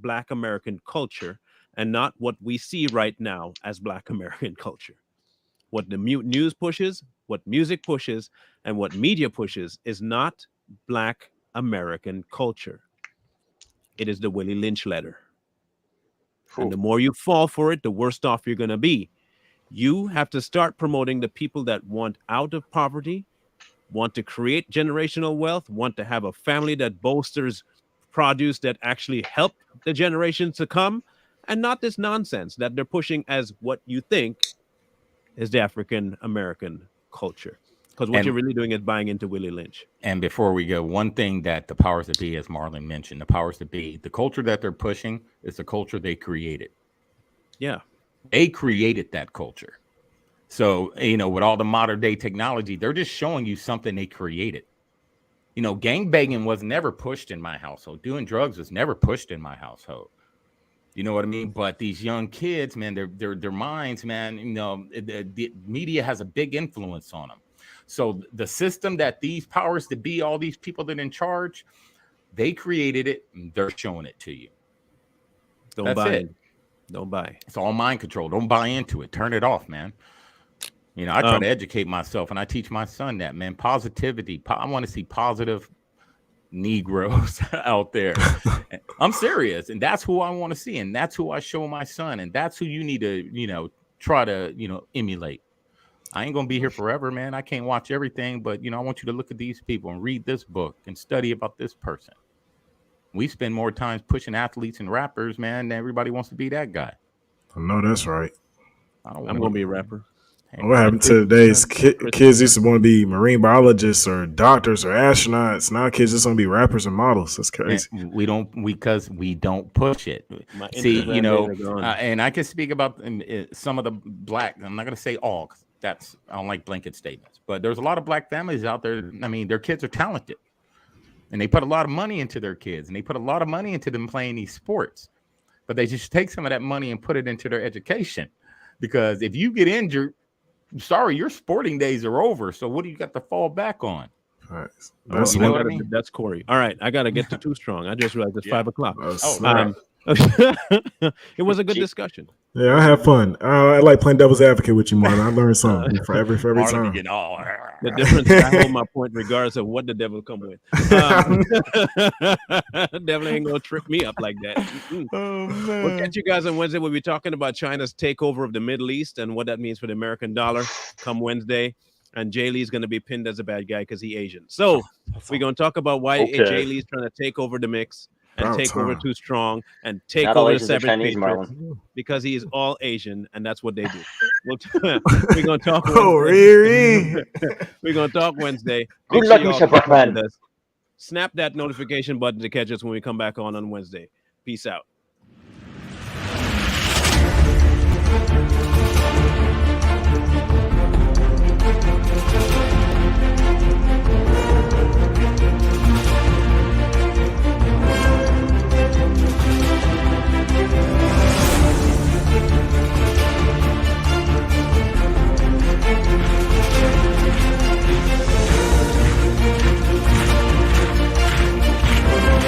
Black American culture and not what we see right now as Black American culture. What the news pushes, what music pushes, and what media pushes is not Black American culture. It is the Willie Lynch letter. Cool. And the more you fall for it, the worse off you're going to be. You have to start promoting the people that want out of poverty, want to create generational wealth, want to have a family that bolsters produce that actually help the generations to come, and not this nonsense that they're pushing as what you think is the African American culture. Because what you're really doing is buying into Willie Lynch. And before we go, one thing that the powers that be, as Marlon mentioned, the powers that be, the culture that they're pushing is the culture they created. Yeah. They created that culture. So, with all the modern day technology, they're just showing you something they created. Gangbanging was never pushed in my household. Doing drugs was never pushed in my household. You know what I mean? But these young kids, man, their minds, man, the media has a big influence on them. So the system that these powers to be, all these people that are in charge, they created it and they're showing it to you. Don't buy. It's all mind control. Don't buy into it. Turn it off, man. I try to educate myself and I teach my son that, man. Positivity. I want to see positive Negroes out there. I'm serious. And that's who I want to see. And that's who I show my son. And that's who you need to, try to, emulate. I ain't going to be here forever, man. I can't watch everything, but, I want you to look at these people and read this book and study about this person. We spend more time pushing athletes and rappers, man, than everybody wants to be that guy. I know that's right. I'm going to be a rapper. What happened to today's kids used to want to be marine biologists or doctors or astronauts. Now kids just want to be rappers and models. That's crazy. And because we don't push it. See, and I can speak about some of the Black, I'm not going to say all, because I don't like blanket statements, but there's a lot of Black families out there. I mean, their kids are talented and they put a lot of money into their kids and they put a lot of money into them playing these sports, but they just take some of that money and put it into their education. Because if you get injured, sorry, your sporting days are over. So what do you got to fall back on? All right. Oh, That's you know one. what I mean? That's Corey. All right, I gotta get to Too Strong. I just realized it's 5:00. Oh, snap. It was a good discussion. Yeah, I have fun. I like playing devil's advocate with you, Marlon. I learn something for every Marlon time. be getting all. The difference is I hold my point regardless of what the devil come with. Devil ain't gonna trip me up like that. Oh, man. We'll catch you guys on Wednesday. We'll be talking about China's takeover of the Middle East and what that means for the American dollar come Wednesday. And Jay Lee's going to be pinned as a bad guy because he's Asian. So we're going to talk about why Jay Lee's trying to take over the mix and About take over time. Too Strong and take Not all over the Asians are Savage Chinese, Patriots Marlon. because he is all Asian and that's what they do. We're going to talk Oh, Wednesday. Riri. We're going to talk Wednesday. Good Make luck, y'all Mr. keep up Buckman. with us. Snap that notification button to catch us when we come back on Wednesday. Peace out.